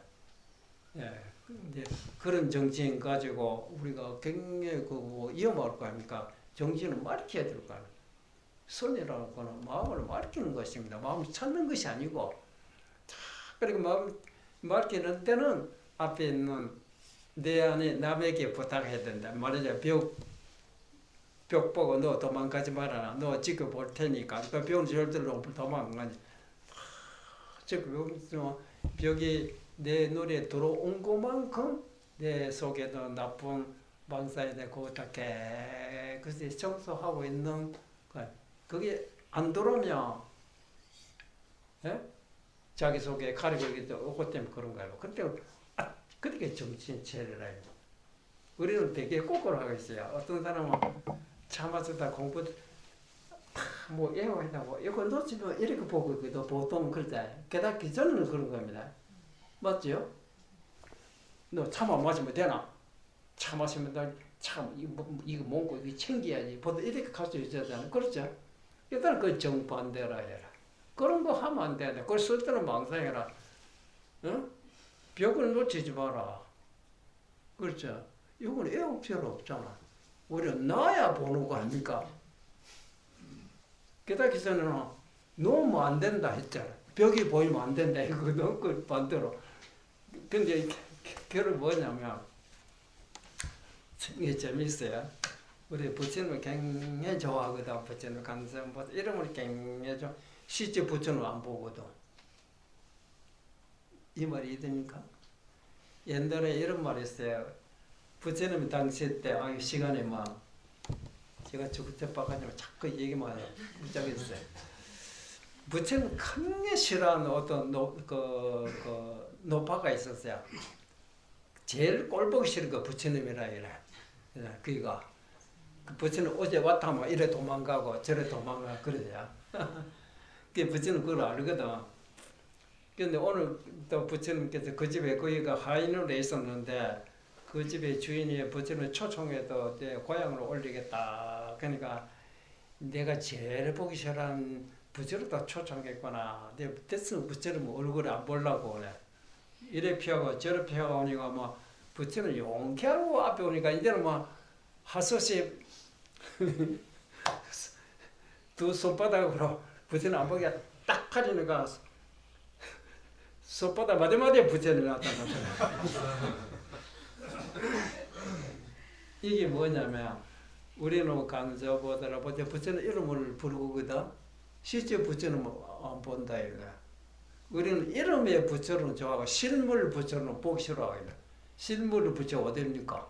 예, 이제 그런 정신 가지고 우리가 굉장히 그 위험할 거 아닙니까? 정신을 말켜야 될 거 아닙니까? 선이라는 거는 마음을 말키는 것입니다. 마음을 찾는 것이 아니고 그리고 마음 말키는 때는 앞에 있는 내 안에 남에게 부탁해야 된다. 말하자 벽 보고 너 도망가지 마라. 너 지켜볼 테니까. 그 벽은 절대로 도망가지. 즉 벽이 내 눈에 들어온 것만큼 내 속에도 나쁜 망상이 되고 다 깨끗이 청소하고 있는 것. 그게 안 들어오면 예? 자기 속에 가리고 오고 때문에 그런 거예요. 그렇게 정신 차리라. 우리는 되게 거꾸로 하고 있어요. 어떤 사람은 참아서 다 공부 뭐 애호한다고 이거 놓치면 이렇게 보고 있거든. 보통 그러다 깨닫기 전에는 그런 겁니다. 맞죠? 너 참아 마시면 되나? 참아시면 참 이거 먹고 이거 챙겨야지. 보통 이렇게 갈 수 있잖아요. 그렇죠? 일단 그 정반대라 해라. 그런 거 하면 안 되네. 그걸 쓸 때는 망상해라. 응? 벽을 놓치지 마라. 그렇죠? 이건 애국 필요 없잖아. 우리는 나야 보는 거 아닙니까? 깨닫기 전에는 놓으면 안 된다 했잖아. 벽이 보이면 안 된다. 이거 넣고 반대로. 근데 결국 뭐냐면 이게 재밌어요. 우리 부처님을 굉장히 좋아하거든. 부처님 간섭보다 이름을 굉장히 좋아. 실제 부처님 안 보거든. 이 말이 이해됩니까? 옛날에 이런 말이 있어요. 부처님 당시 때 시간에 막 제가 죽을때빠가지고 자꾸 얘기만 해요. 무작했어요. 부처님 굉장히 싫어하는 어떤 노파가 있었어요. 제일 꼴보기 싫은 거 부처님이라 이래. 그니까 부처님 어제 왔다 하면 이래 도망가고 저래 도망가 그러대요. 그 부처님 그걸 알거든. 근데 오늘 또 부처님께서 그 집에 거기가 하인으로 있었는데 그 집의 주인이 부처님을 초청해도 고향으로 올리겠다. 그러니까 내가 제일 보기 싫어하는 부처를 다 초청했구나. 내가 됐으면 부처님 얼굴을 안 보려고 그래. 이래 피하고 저래 피하고 오니까 뭐 부처님 용케하고 앞에 오니까 이제는 뭐 하소시 두 손바닥으로 부처님 안 보게 딱 하려니까 손바닥 마디마디에 부처님이 나타났잖아요. 이게 뭐냐면 우리는 강조보다라 보다 부처님 이름을 부르거든. 실제 부처는 안 본다 이거. 우리는 이름의 부처는 좋아하고 실물 부처는 보기 싫어하거든. 실물의 부처 어디입니까?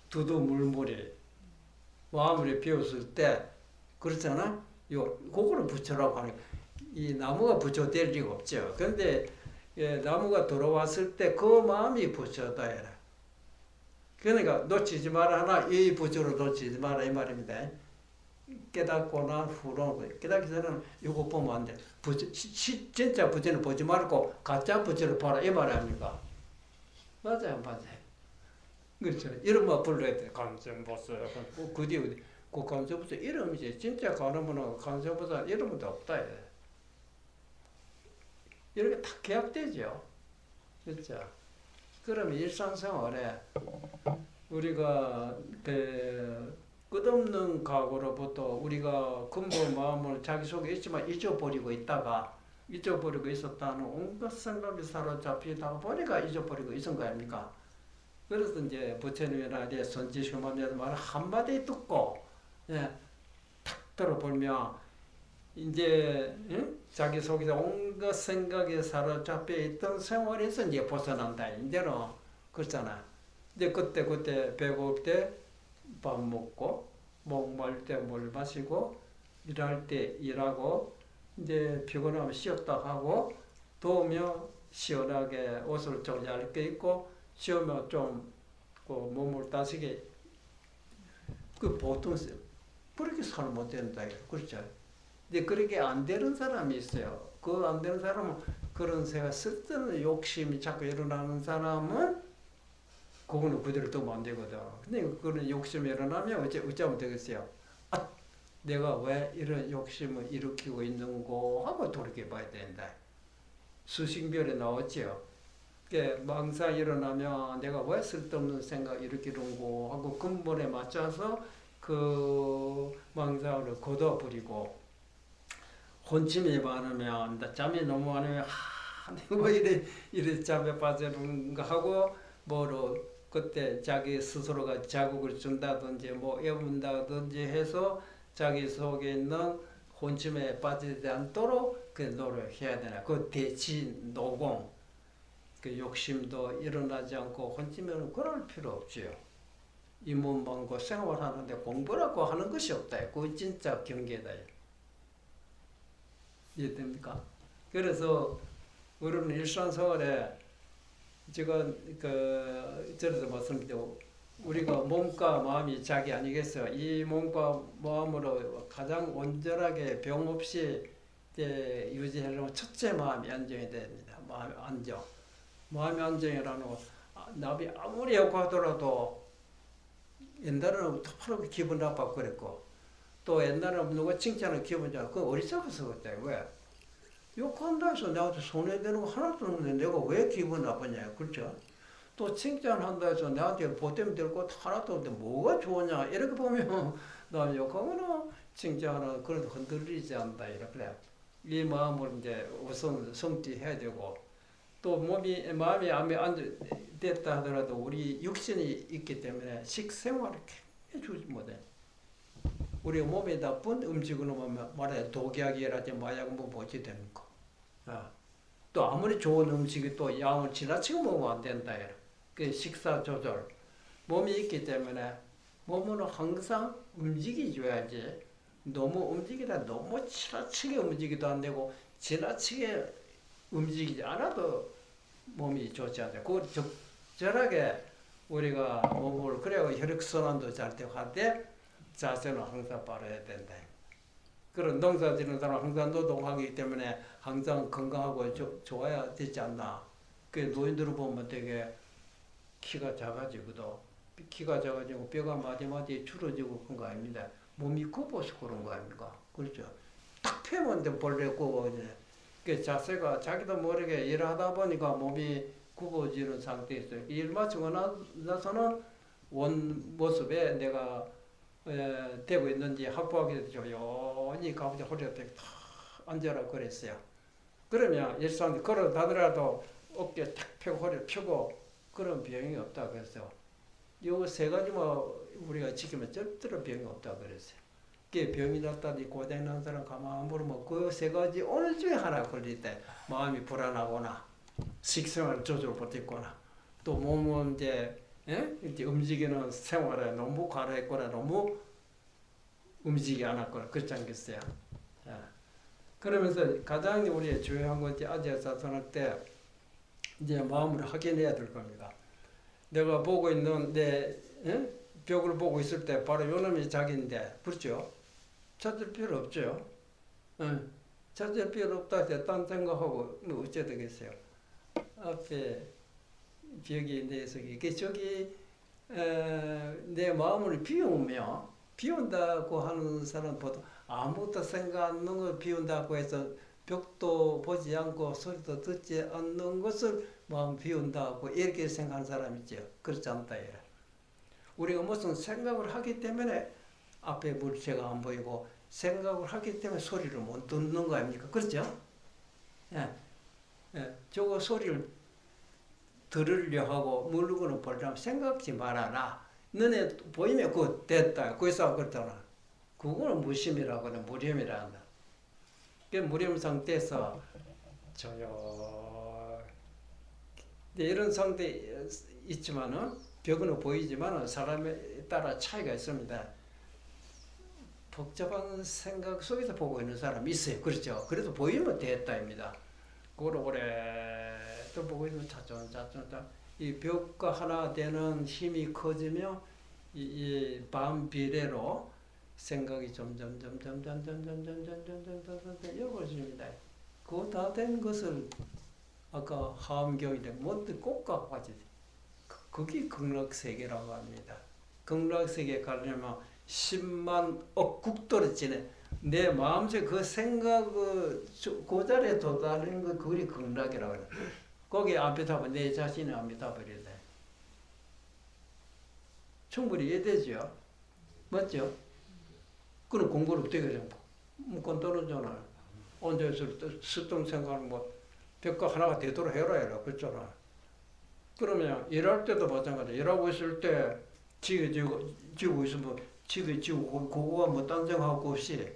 두두물물이 마음을 비웠을 때 그렇잖아. 그거를 부처라고 하는. 이 나무가 부처 될 리가 없죠. 그런데 나무가 들어왔을 때 그 마음이 부처다 해라. 그러니까 놓치지 마라 하나 이 부처를 놓치지 마라 이 말입니다. 깨닫고 난 후로 깨닫기 전에는 이거 보면 안 돼. 진짜 부처는 보지 말고 가짜 부처를 봐라 이 말 아닙니까? 맞아요, 맞아요. 그렇죠. 이름만 불러야 돼. 간섭보살. 그 뒤에 그 간섭보살 이름이지. 진짜 가능하면 간섭보살 이름은 없다. 이렇게 다 계약되죠. 그렇죠. 그러면 일상생활에 우리가 끝없는 각오로부터 우리가 근본 마음을 자기 속에 있지만 잊어버리고 있다가 잊어버리고 있었다는 온갖 생각이 사로잡히다 보니까 잊어버리고 있은 거 아닙니까? 그래서 이제 부처님이나 선지슈마니의 말을 한마디 듣고 탁 들어보면 이제 자기 속에 온갖 생각에 사로잡혀 있던 생활에서 이제 벗어난다. 이제는 그렇잖아. 이제 그때 배고플 때 밥 먹고 목마를 때 물 마시고 일할 때 일하고 이제 피곤하면 쉬었다 하고 더우면 시원하게 옷을 좀 얇게 입고 쉬우면 좀그 몸을 따시게 그 보통 그렇게 살면 못 된다. 그렇죠? 근데 그렇게 안 되는 사람이 있어요. 그 안 되는 사람은 그런 새가 쓸데없는 욕심이 자꾸 일어나는 사람은 그거는 그대로 두면 안 되거든. 근데 그런 욕심이 일어나면 어쩌면 되겠어요? 아, 내가 왜 이런 욕심을 일으키고 있는고 하고 돌이켜봐야 된다. 수식별에 나왔지요. 망상이 일어나면 내가 왜 쓸데없는 생각 일으키는고 하고 근본에 맞춰서 그 망상을 걷어버리고 혼침이 많으면 잠이 너무 많으면 내가 왜 이래 잠에 빠지는가 하고 뭐로 그때 자기 스스로가 자극을 준다든지 뭐 애운다든지 해서 자기 속에 있는 혼침에 빠지지 않도록 그 노력해야 되나. 그 대치 노공, 그 욕심도 일어나지 않고 혼침에는 그럴 필요 없지요. 이 몸 방고 생활하는데 공부라고 하는 것이 없다. 그거 진짜 경계다. 이해됩니까? 그래서 우리는 일상생활에 지금 저에서 말씀드리고 우리가 몸과 마음이 자기 아니겠어요? 이 몸과 마음으로 가장 온전하게 병 없이 유지하려면 첫째 마음이 안정이 됩니다. 마음이 안정. 마음이 안정이라는 거 나비 아무리 욕하더라도 옛날에는 토파르게 기분 나빠 그랬고 또 옛날에는 누가 칭찬을 기분 좋아. 그건 어리석어서 그때 왜? 욕한다 해서 나한테 손해되는 거 하나도 없는데 내가 왜 기분 나쁘냐. 그렇죠? 또 칭찬한다 해서 나한테 보탬 될 것 하나도 없는데 뭐가 좋으냐. 이렇게 보면 나 욕하거나 칭찬하거나 그래도 흔들리지 않는다. 이렇게. 이 마음을 이제 우선 성취해야 되고 또 마음이 안 됐다 하더라도 우리 육신이 있기 때문에 식생활을 해주지 못해. 우리 몸에 나쁜 음식으로 말해 독약이라든지 마약 뭐 뭐지 됩니까? 또 아무리 좋은 음식이 또 양을 지나치게 먹으면 안 된다. 그 식사 조절. 몸이 있기 때문에 몸은 항상 움직여줘야지. 너무 움직이다 너무 지나치게 움직이도 안 되고 지나치게 움직이지 않아도 몸이 좋지 않아요. 그걸 적절하게 우리가 몸을 그래야 혈액순환도 잘 되고 할때 자세는 항상 바라야 된다. 그런 농사 짓는 사람 항상 노동하기 때문에 항상 건강하고 좋아야 되지 않나. 그 노인들을 보면 되게 키가 작아지거든. 키가 작아지고 뼈가 마디마디 줄어지고 그런 거 아닙니다. 몸이 굽어서 그런 거 아닙니까? 그렇죠. 딱 펴면 벌레 굽어. 그 자세가 자기도 모르게 일하다 보니까 몸이 굽어지는 상태에서 일 마치고 나서는 원 모습에 내가 되고 있는지 확보하기 조용히 가보자 허리가 되게 탁 앉아라 그랬어요. 그러면 일상 걸어다더라도 어깨 탁 펴고 허리를 펴고 그런 병이 없다 그랬어요. 요 세 가지만 우리가 지키면 절대로 병이 없다 그랬어요. 그게 병이 났다든지 고장 난 사람 가만 물으면 그 세 가지 어느 중에 하나 걸릴 때 마음이 불안하거나 식생활 조절 못했거나 또 몸은 이제 움직이는 생활에 너무 과로했거나 너무 움직이지 않았거나 그렇지 않겠어요. 그러면서 가장 우리 중요한 건 이제 아제사선할 때 이제 마음을 확인해야 될 겁니다. 내가 보고 있는 내 벽을 보고 있을 때 바로 요놈이 자기인데 그렇죠? 찾을 필요 없죠. 찾을 필요 없다 할 때 딴 생각하고 뭐 어째 되겠어요. 앞에 벽이 내서 이게 저기 내 마음을 비운다고 하는 사람보다 아무것도 생각 안 하는 걸 비운다고 해서 벽도 보지 않고 소리도 듣지 않는 것을 마음 비운다고 이렇게 생각하는 사람 있죠. 그렇지 않다. 우리가 무슨 생각을 하기 때문에 앞에 물체가 안 보이고 생각을 하기 때문에 소리를 못 듣는 거 아닙니까? 그렇죠? 저거 소리를 들으려 하고 물건을 보려면 생각지 말아라. 너네 보이면 그거 됐다. 거기서 그렇다나. 그거는 무심이라고 하는 무념이라 한다. 그 무념 상태에서 이런 상태 있지만은 벽은 보이지만은 사람에 따라 차이가 있습니다. 복잡한 생각 속에서 보고 있는 사람이 있어요. 그렇죠? 그래도 보이면 됐다입니다. 그걸 오래 또 보고 있으면 차츰차츰 이 벽과 하나 되는 힘이 커지며 이 반비례로 생각이 점점 이어집니다. 그거 다 된 것을 아까 하엄경인데 뭔데 꽃과 같이 그게 극락세계라고 합니다. 극락세계 가려면 10만 억 국도를 내 마음속에 그 생각 그 자리에 도달하는 거 그게 극락이라고 해요. 거기 아미타불 내 자신이 아미타불이다. 충분히 이해되죠? 맞죠? 그는 공부를 어떻게 해요? 건 떨어지잖아요. 언제서 쓰던 생각을 뭐 벽과 하나가 되도록 해라 그랬잖아. 그러면 일할 때도 마찬가지야. 일하고 있을 때 지게 지고 있으면 지게 지고 그거가 뭐 딴생각하고 없이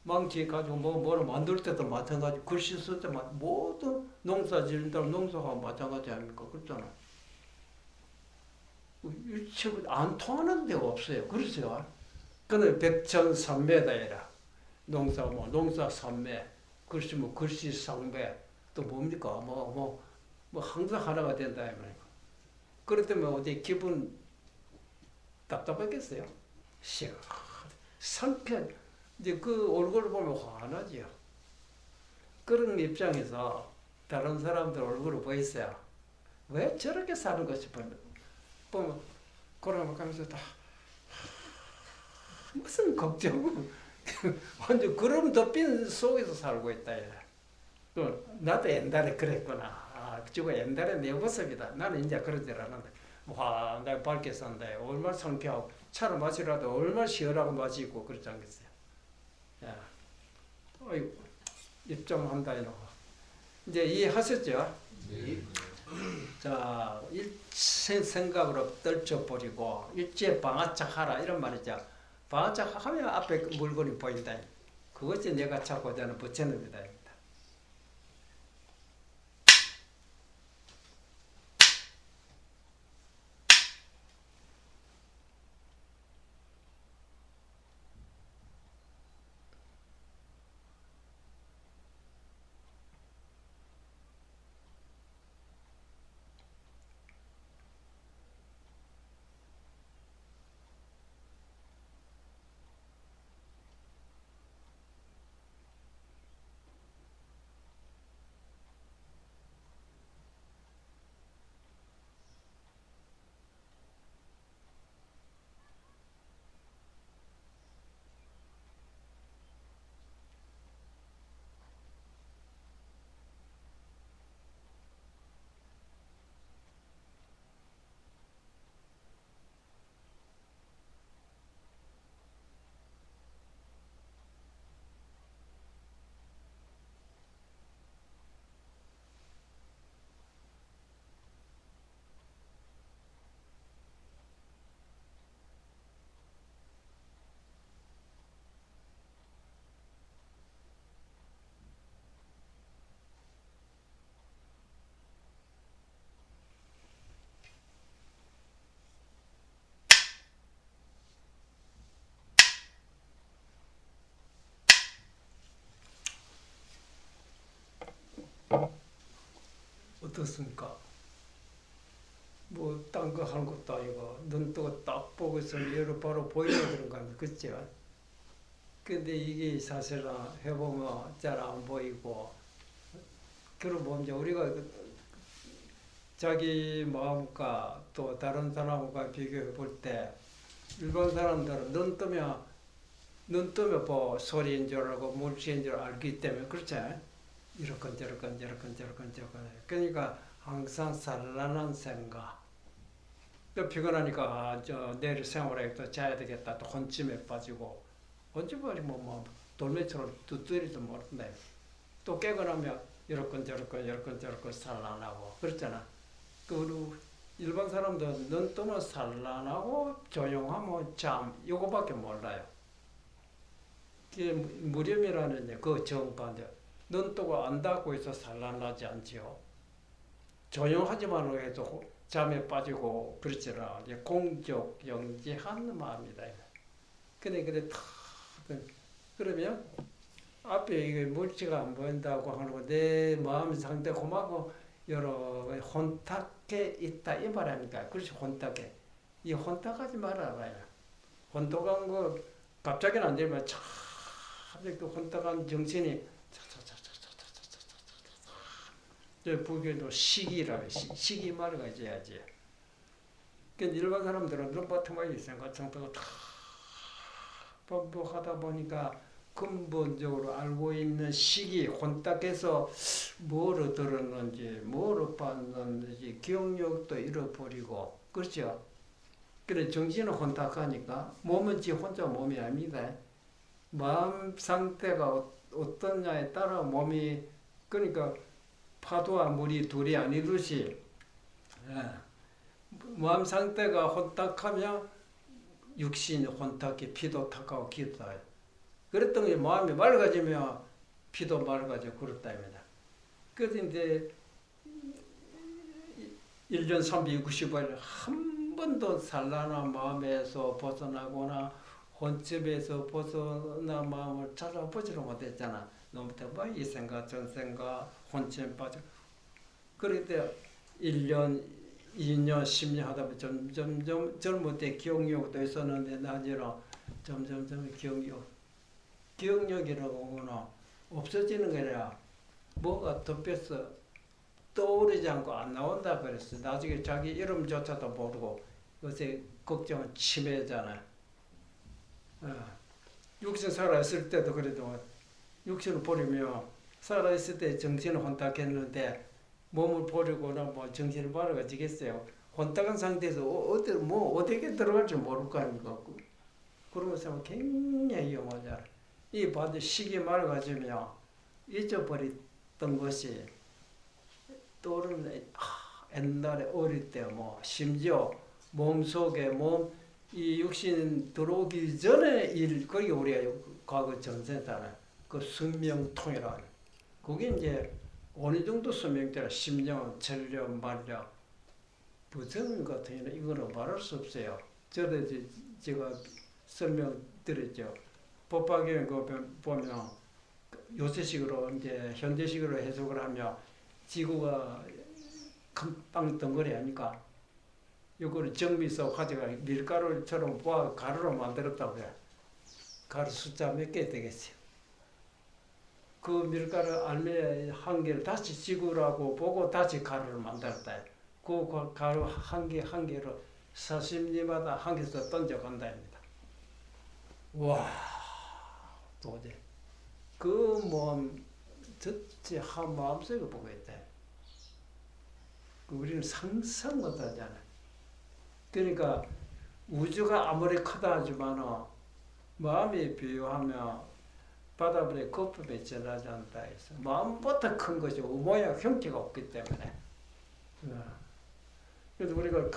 망치 가지고 뭐를 만들 때도 마찬가지. 글씨 쓸 때 모든 농사 지른다고 농사하고 마찬가지 아닙니까? 그렇잖아. 일체로 안 통하는 데가 없어요. 그렇죠? 그는 백천삼매다이라. 농사 삼매, 글씨 글씨 상매, 또 뭡니까? 항상 하나가 된다. 그럴 때면 어디 기분 답답하겠어요? 상편, 이제 그 얼굴을 보면 화나지요. 그런 입장에서 다른 사람들 얼굴을 보이세요. 왜 저렇게 사는 것이 보면, 그러면 가면서 다, 무슨 걱정, 완전 구름 덮인 속에서 살고 있다. 나도 옛날에 그랬구나. 저거 옛날에 내 모습이다. 나는 이제 그러질 않는다. 내가 밝게 산다. 얼마나 상쾌하고 차를 마시라도 얼마나 시원하고 마시고 그렇지 않겠어요? 야, 어이구, 입장한다 이놈아. 이제 이해하셨죠? 네. 자, 일체 생각으로 떨쳐버리고 일체 방아착하라 이런 말이죠. 방아착하면 앞에 물건이 보인다. 그것이 내가 찾고자 하는 부처님이다. 어떻습니까? 뭐 딴 거 하는 것도 아니고 눈 뜨고 딱 보고 있으면 얘로 바로 보이는 그런 거 아닙니까? 그렇죠? 근데 이게 사실은 해보면 잘 안 보이고 그러고 보면 이제 우리가 자기 마음과 또 다른 사람과 비교해 볼 때 일반 사람들은 눈 뜨면 뭐 소리인 줄 알고 물질인 줄 알기 때문에 그렇죠? 이렇건 저렇건 그러니까 항상 산란한 생각. 또 피곤하니까 내일 생활에 또 자야 되겠다. 또 혼침에 빠지고 혼침이 뭐 돌멩이처럼 두드리도 모른다. 또 깨고 나면 이렇건 저렇건 산란하고 그렇잖아. 그리고 일반 사람들은 눈 뜨면 산란하고 조용하면 잠 이거밖에 몰라요. 그게 무렴이라는 그 정반대. 눈 뜨고 안 닫고 있어 산란하지 않지요. 조용하지만 해도 잠에 빠지고 그렇지라 공적 영지한 마음이다. 그래 탁 그러면 앞에 이게 물체가 안 보인다고 하는 거 내 마음 상태 고마고 여러 혼탁해 있다 이 말 아닙니까? 그렇지 혼탁해. 이 혼탁하지 말아봐요. 혼탁한 거 갑자기는 안 되면 참 그 혼탁한 정신이 저 불교도 시기라고 시기 말을 가져야지. 그러니까 일반 사람들은 눈바탕만 있으니까 정도가 다 반복하다 보니까 근본적으로 알고 있는 시기 혼탁해서 뭐로 들었는지 뭐로 봤는지 기억력도 잃어버리고 그렇죠. 그래 정신은 혼탁하니까 몸은 지 혼자 몸이 아닙니다. 마음 상태가 어떠냐에 따라 몸이 그러니까 파도와 물이 둘이 아니듯이 마음 상태가 혼탁하면 육신이 혼탁해 피도 탁하고 기도 탁해요. 그랬던 게 마음이 맑아지면 피도 맑아져 그렇답니다. 그래서 이제 1년 365일 한 번도 산란한 마음에서 벗어나거나 혼집에서 벗어나 마음을 찾아보지를 못했잖아. 너무 뭐 이 생각 전 생각 혼집 빠져. 그럴 때 1년 2년 10년 하다 보면 점점 젊을 때 기억력도 있었는데 나중에 점점 기억력이라고 하거나 없어지는 게 아니라 뭐가 덮여서 떠오르지 않고 안 나온다 그랬어. 나중에 자기 이름조차도 모르고 요새 걱정은 치매잖아. 육신 살아있을 때도 그래도 육신을 버리면 살아있을 때 정신은 혼탁했는데 몸을 버리거나 뭐 정신을 맑아지겠어요. 혼탁한 상태에서 어떻게 들어갈지 모를 거 아닙니까? 그러면서 굉장히 위험하잖아. 이 반대 시기 맑아지면 잊어버렸던 것이 떠오르는 옛날에 어릴 때 뭐 심지어 몸속에 이 육신 들어오기 전에 그게 우리가 과거 전세잖아요. 그 숙명통이라는 그게 이제 어느 정도 수명대라 심령, 전력, 만력, 부정 같은 경우는 이거는 말할 수 없어요. 저도 제가 설명드렸죠. 법화경 보면 요새식으로 이제 현대식으로 해석을 하면 지구가 큰 빵 덩어리 아니까 이거를 정미서 가져가 밀가루처럼 뽀아 가루로 만들었다고 해요. 가루 숫자 몇 개 되겠어요. 그 밀가루 알매 한 개를 다시 지구라고 보고 다시 가루를 만들었다. 그 가루 한 개로 사십리마다 한 개씩 던져간다입니다. 와, 도저히 그 몸 전체 한 마음속에 보고 있다. 우리는 상상 못하잖아. 그러니까 우주가 아무리 크다 하지만 마음이 비유하면 바다불에 거품에 전하지 않다 해서 마음보다 큰 것이 모양 형태가 없기 때문에 그래서 우리가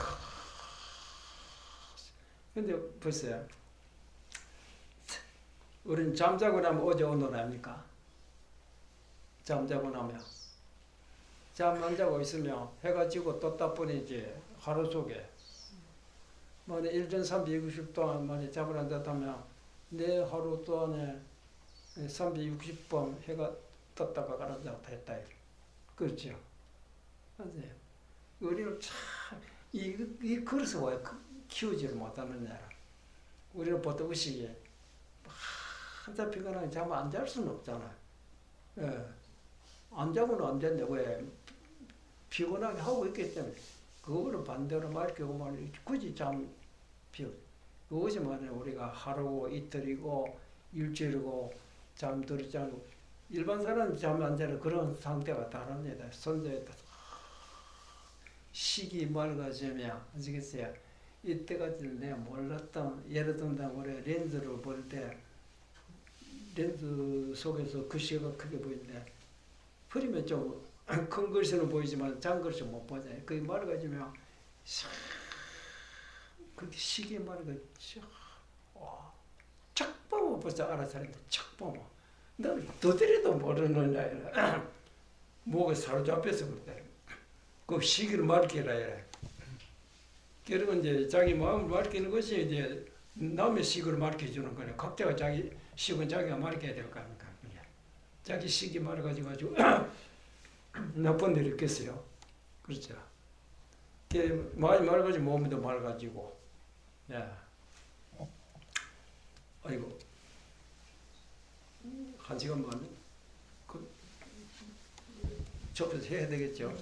근데 보세요. 우리는 잠자고 나면 어제 오늘 합니까? 잠자고 나면 잠 안 자고 있으면 해가 지고 떴다 뿐이지 하루 속에 만약 1년 360 동안 만약 잠을 안 잤다면 내 하루 동안에 360번 해가 떴다가 가라앉았다 했다. 그렇죠? 맞아요. 우리는 참, 이 그릇을 왜 키우지를 못하느냐. 우리는 보통 의식에 한자 피곤하게 잠 안 잘 수는 없잖아. 예. 안 자고는 안 된다. 왜? 피곤하게 하고 있기 때문에. 그거를 반대로 말하고 굳이 잠 피우. 그것이 말하는 우리가 하루고 이틀이고 일주일이고 잠들지 않고 일반 사람은 잠 안 자는 그런 상태가 다릅니다. 선조에 시기 맑아지면 아시겠어요? 이때까지는 내가 몰랐던 예를 들면 우리 렌즈를 볼 때 렌즈 속에서 글씨가 크게 보이는데 흐리면 좀 큰 글씨는 보이지만 작은 글씨 못 보잖아요. 그게 맑아지면 그게 시기 맑아지면 척 보면 벌써 알아차린다. 척 보면 너 도대리도 모르는 아이라 목에 사로잡혀서 그래. 그 시기를 맑히라 해라. 그리고 이제 자기 마음을 맑히는 것이 이제 남의 식을 가르쳐 주는 거네. 각자가 자기 식은 자기가 가르쳐야 될 거 아닙니까? 그게. 자기 식이 말아가지고 나쁜 일 있겠어요. 그렇죠. 많이 말아가지고 몸도 맑아지고. 예. 아이고. 1시간만 접해서 해야 되겠죠.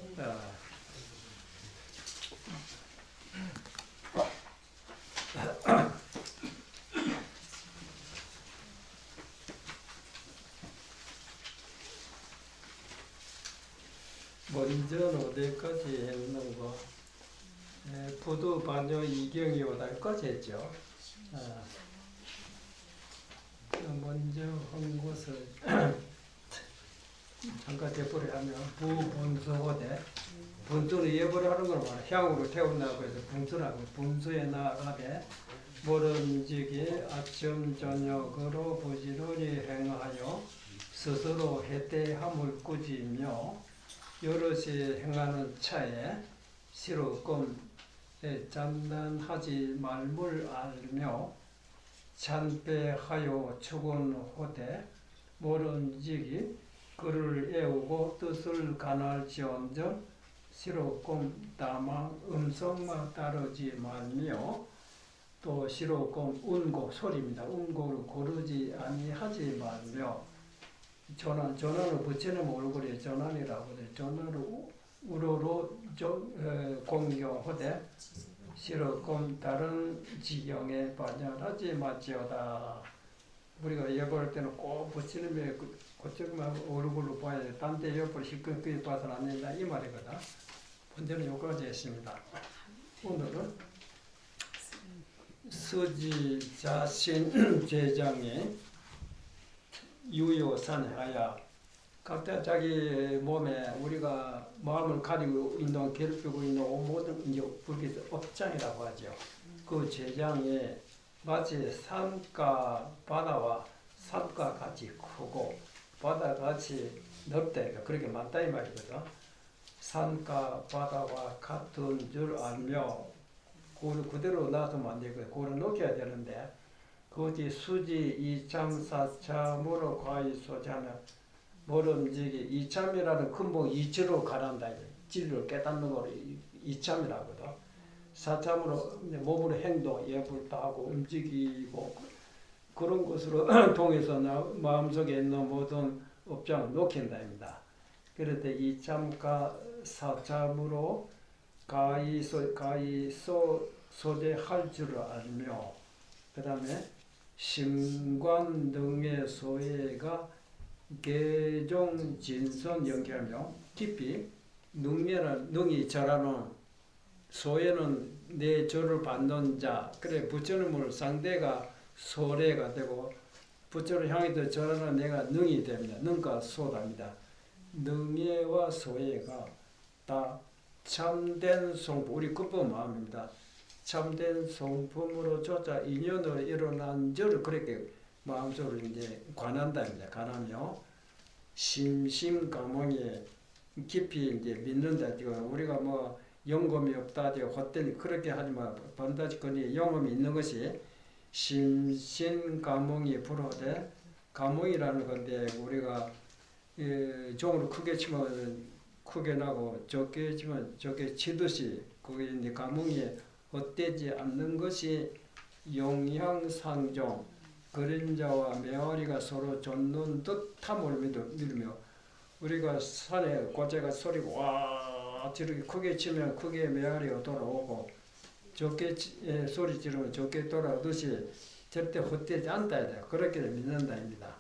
먼저는 어디까지 했는 거? 부두 반여 이경이 오다까지 했죠. 먼저 한 것을 잠깐 대포를 하면 부분수호대 분수는 예보를 하는 걸 말해. 향으로 태운다고 해서 분수라고 분수에 나가되 모름지기 아침 저녁으로 부지런히 행하여 스스로 해대함을 꾸지며 여럿이 행하는 차에 시로금 잔단하지 말물 알며 잔배하여 축원호되 모름지기 그를 애우고 뜻을 간할지언정 시로금 다만 음성만 따르지 말며 또 시로금 운고 소리입니다. 운고를 고르지 아니하지 말며 전환을 붙이는 얼굴에 전환이라고 해. 전환을 우로로 공경하되 시로금 다른 지경에 반열하지 마지어다. 우리가 예고할 때는 꼭 붙이는 게 그쪽만 얼굴로 봐야 돼. 딴 데 옆으로 시끄럽게 봐서는 안 된다 이 말이거든. 본전은 여기까지 했습니다. 오늘은 서지 자신 제장의 유효산하야 각자 자기 몸에 우리가 마음을 가지고 있는 괴롭히고 있는 모든 이제 불기의 업장이라고 하죠. 그 제장에 마치 산과 바다와 산과 같이 크고 바다같이 넓다. 그렇게 많다 이 말이거든. 산과 바다와 같은 줄 알며 그걸 그대로 놔두면 안 되고 그걸 녹여야 되는데 그것이 수지 이참사참으로 과히 소지하면 모름지기 이참이라는 근본 이치로 가란다. 진리를 깨닫는 거로 이참이라거든. 사참으로 몸으로 행동, 예불도 하고 움직이고 그런 것으로 통해서 마음속에 있는 모든 업장을 녹인다입니다. 그럴 때 이참과 사참으로 가히 소재할 줄을 알며 그 다음에 심관 등의 소외가 개종 진선 연결하며 깊이 능이 절하는 소외는 내 절을 받는 자 그래 부처님을 상대가 소래가 되고 부처를 향해서 절하는 내가 능이 됩니다. 능과 소답니다. 능예와 소외가 다 참된 성품 우리 급본 마음입니다. 참된 성품으로 조차 인연으로 일어난 저를 그렇게 마음속으로 이제 관한다입니다. 관하며 심심감흥에 깊이 이제 믿는다. 우리가 뭐 영검이 없다, 헛되니 그렇게 하지 마. 반드시 영검이 있는 것이 심심감흥이 불어대 감흥이라는 건데 우리가 종으로 크게 치면 크게 나고 적게 치면 적게 치듯이 그게 이제 감흥이 헛되지 않는 것이 용향상종 그림자와 메아리가 서로 좇는 듯함을 믿으며 우리가 산에 고재가 소리고 와 저렇게 크게 치면 크게 메아리가 돌아오고 적게 소리 지르면 적게 돌아오듯이 절대 헛되지 않다. 그렇게 믿는다입니다.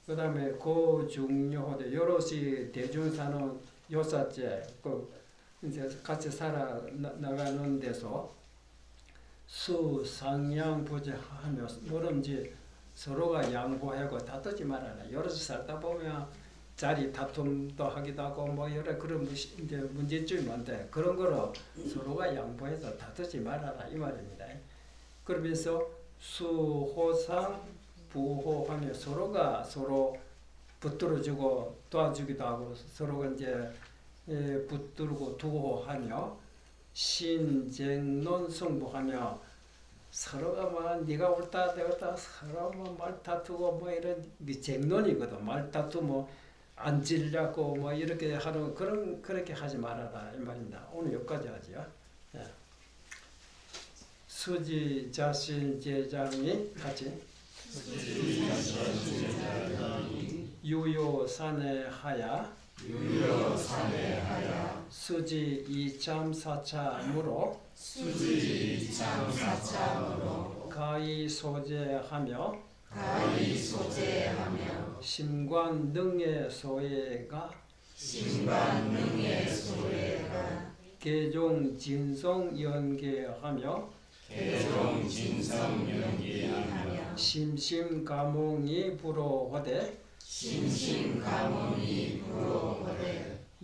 그 다음에 고중요하되 여럿이 대중사는 요사제 이제 같이 살아 나가는 데서 수상양부재하며 뭐든지 서로가 양보하고 다투지 말아라. 여럿이 살다 보면 자리 다툼도 하기도 하고 뭐 여러 그런 이제 문제점이 많대. 그런 거로 서로가 양보해서 다투지 말아라 이 말입니다. 그러면서 수호상 부호하며 서로가 서로 붙들어주고 도와주기도 하고 서로가 이제 붙들고 두호하며 신쟁론 승부하며 서로가 막 네가 옳다 내가 옳다 서로 뭐 말다투고 뭐 이런 쟁론이거든. 말다투 뭐 안 질려고 뭐 이렇게 하는 그렇게 하지 말아라 이 말입니다. 오늘 여기까지 하죠. 예. 수지 자신 제장이 같이 유효산에 하야 수지 이참사참으로 가히 소재하며 심관능의 소예가 개종 진성 연계하며 심심가몽이 불어하되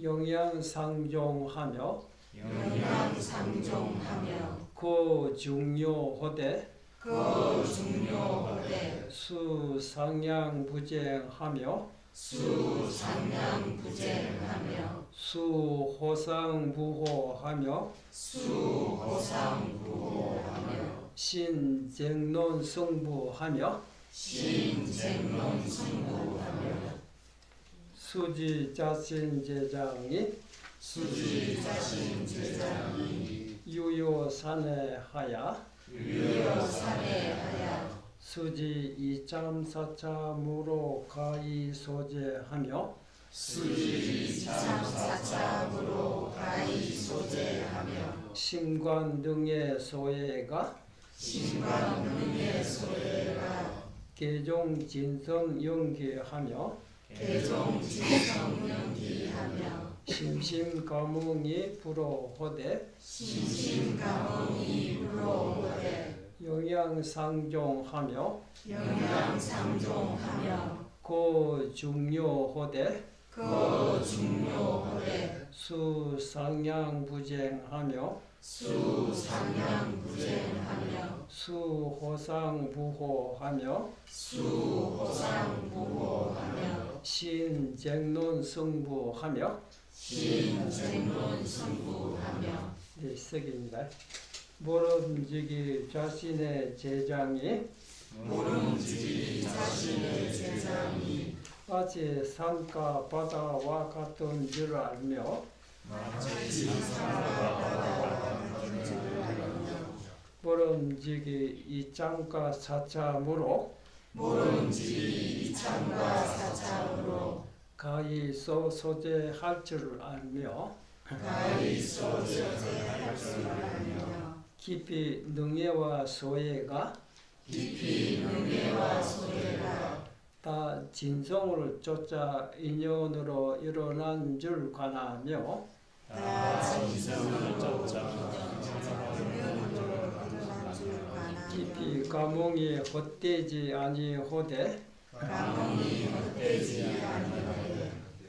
영양상종하며 고중요하되 수상양부쟁하며 수호상부호하며 신쟁론승부하며 수지자신제장이 유효산에 하야 수지 이참사참으로 가히 소재하며 심관능의 소예가 개종 진성 연기하며 심심가몽이 불어하되 영양상종하며 고중요하되 수상양부쟁하며 수호상부호하며 신쟁론승부하며 네, 시작입니다. 모름지기 자신의 제장이 마치 산과 바다와 같은 줄 알며 모름지기 이참과 사참으로 가히 소재할 줄 알며 깊이 능애와 소예가 다 진성을 쫓아 인연으로 일어난 줄 관하며 깊이 가몽이 헛되지 아니하되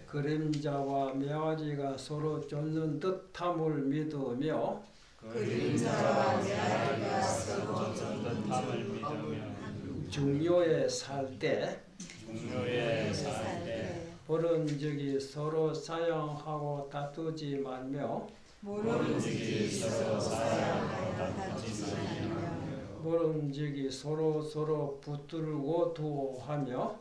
그림자와 메아리가 서로 쫓는 듯함을 믿으며 중요에 살 때 모름지기 서로 사양하고 다투지 말며 모름지기 서로 붙들고 두어하며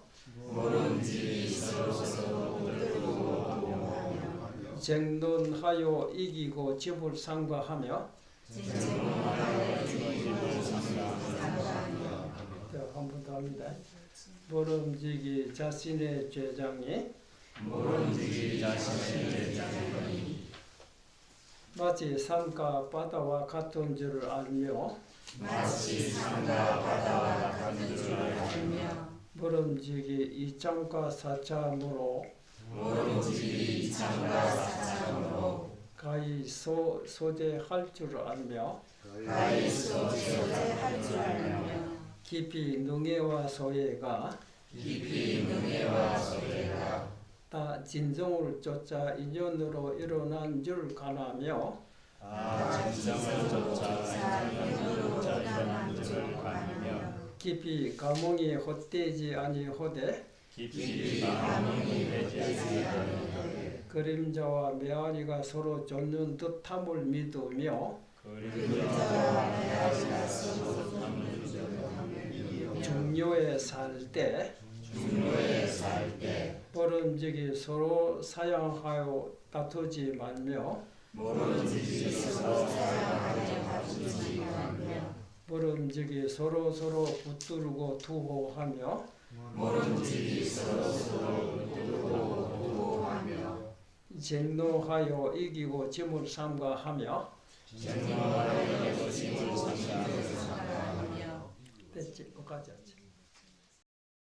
쟁론하여 이기고 집을 상과하며 한 번 더 합니다. 모름지기 자신의 죄장이 마치 산과 바다와 같은 줄을 알며 모름지기 이참과 사참으로 가히 소재할 줄 알며 깊이 능애와 소예가 다 진정을 쫓아 인연으로 일어난 줄 가나며 깊이 가몽이 헛되지 아니하되 그림자와 메아리가 서로 쫓는 듯함을 믿으며 중요에 살 때 모름지기 서로 사양하여 다투지 말며 모름지기 서로 붙들고 투호하며 쟁노하여 이기고 짐을 삼가하며 됐지? 끝까지 하지.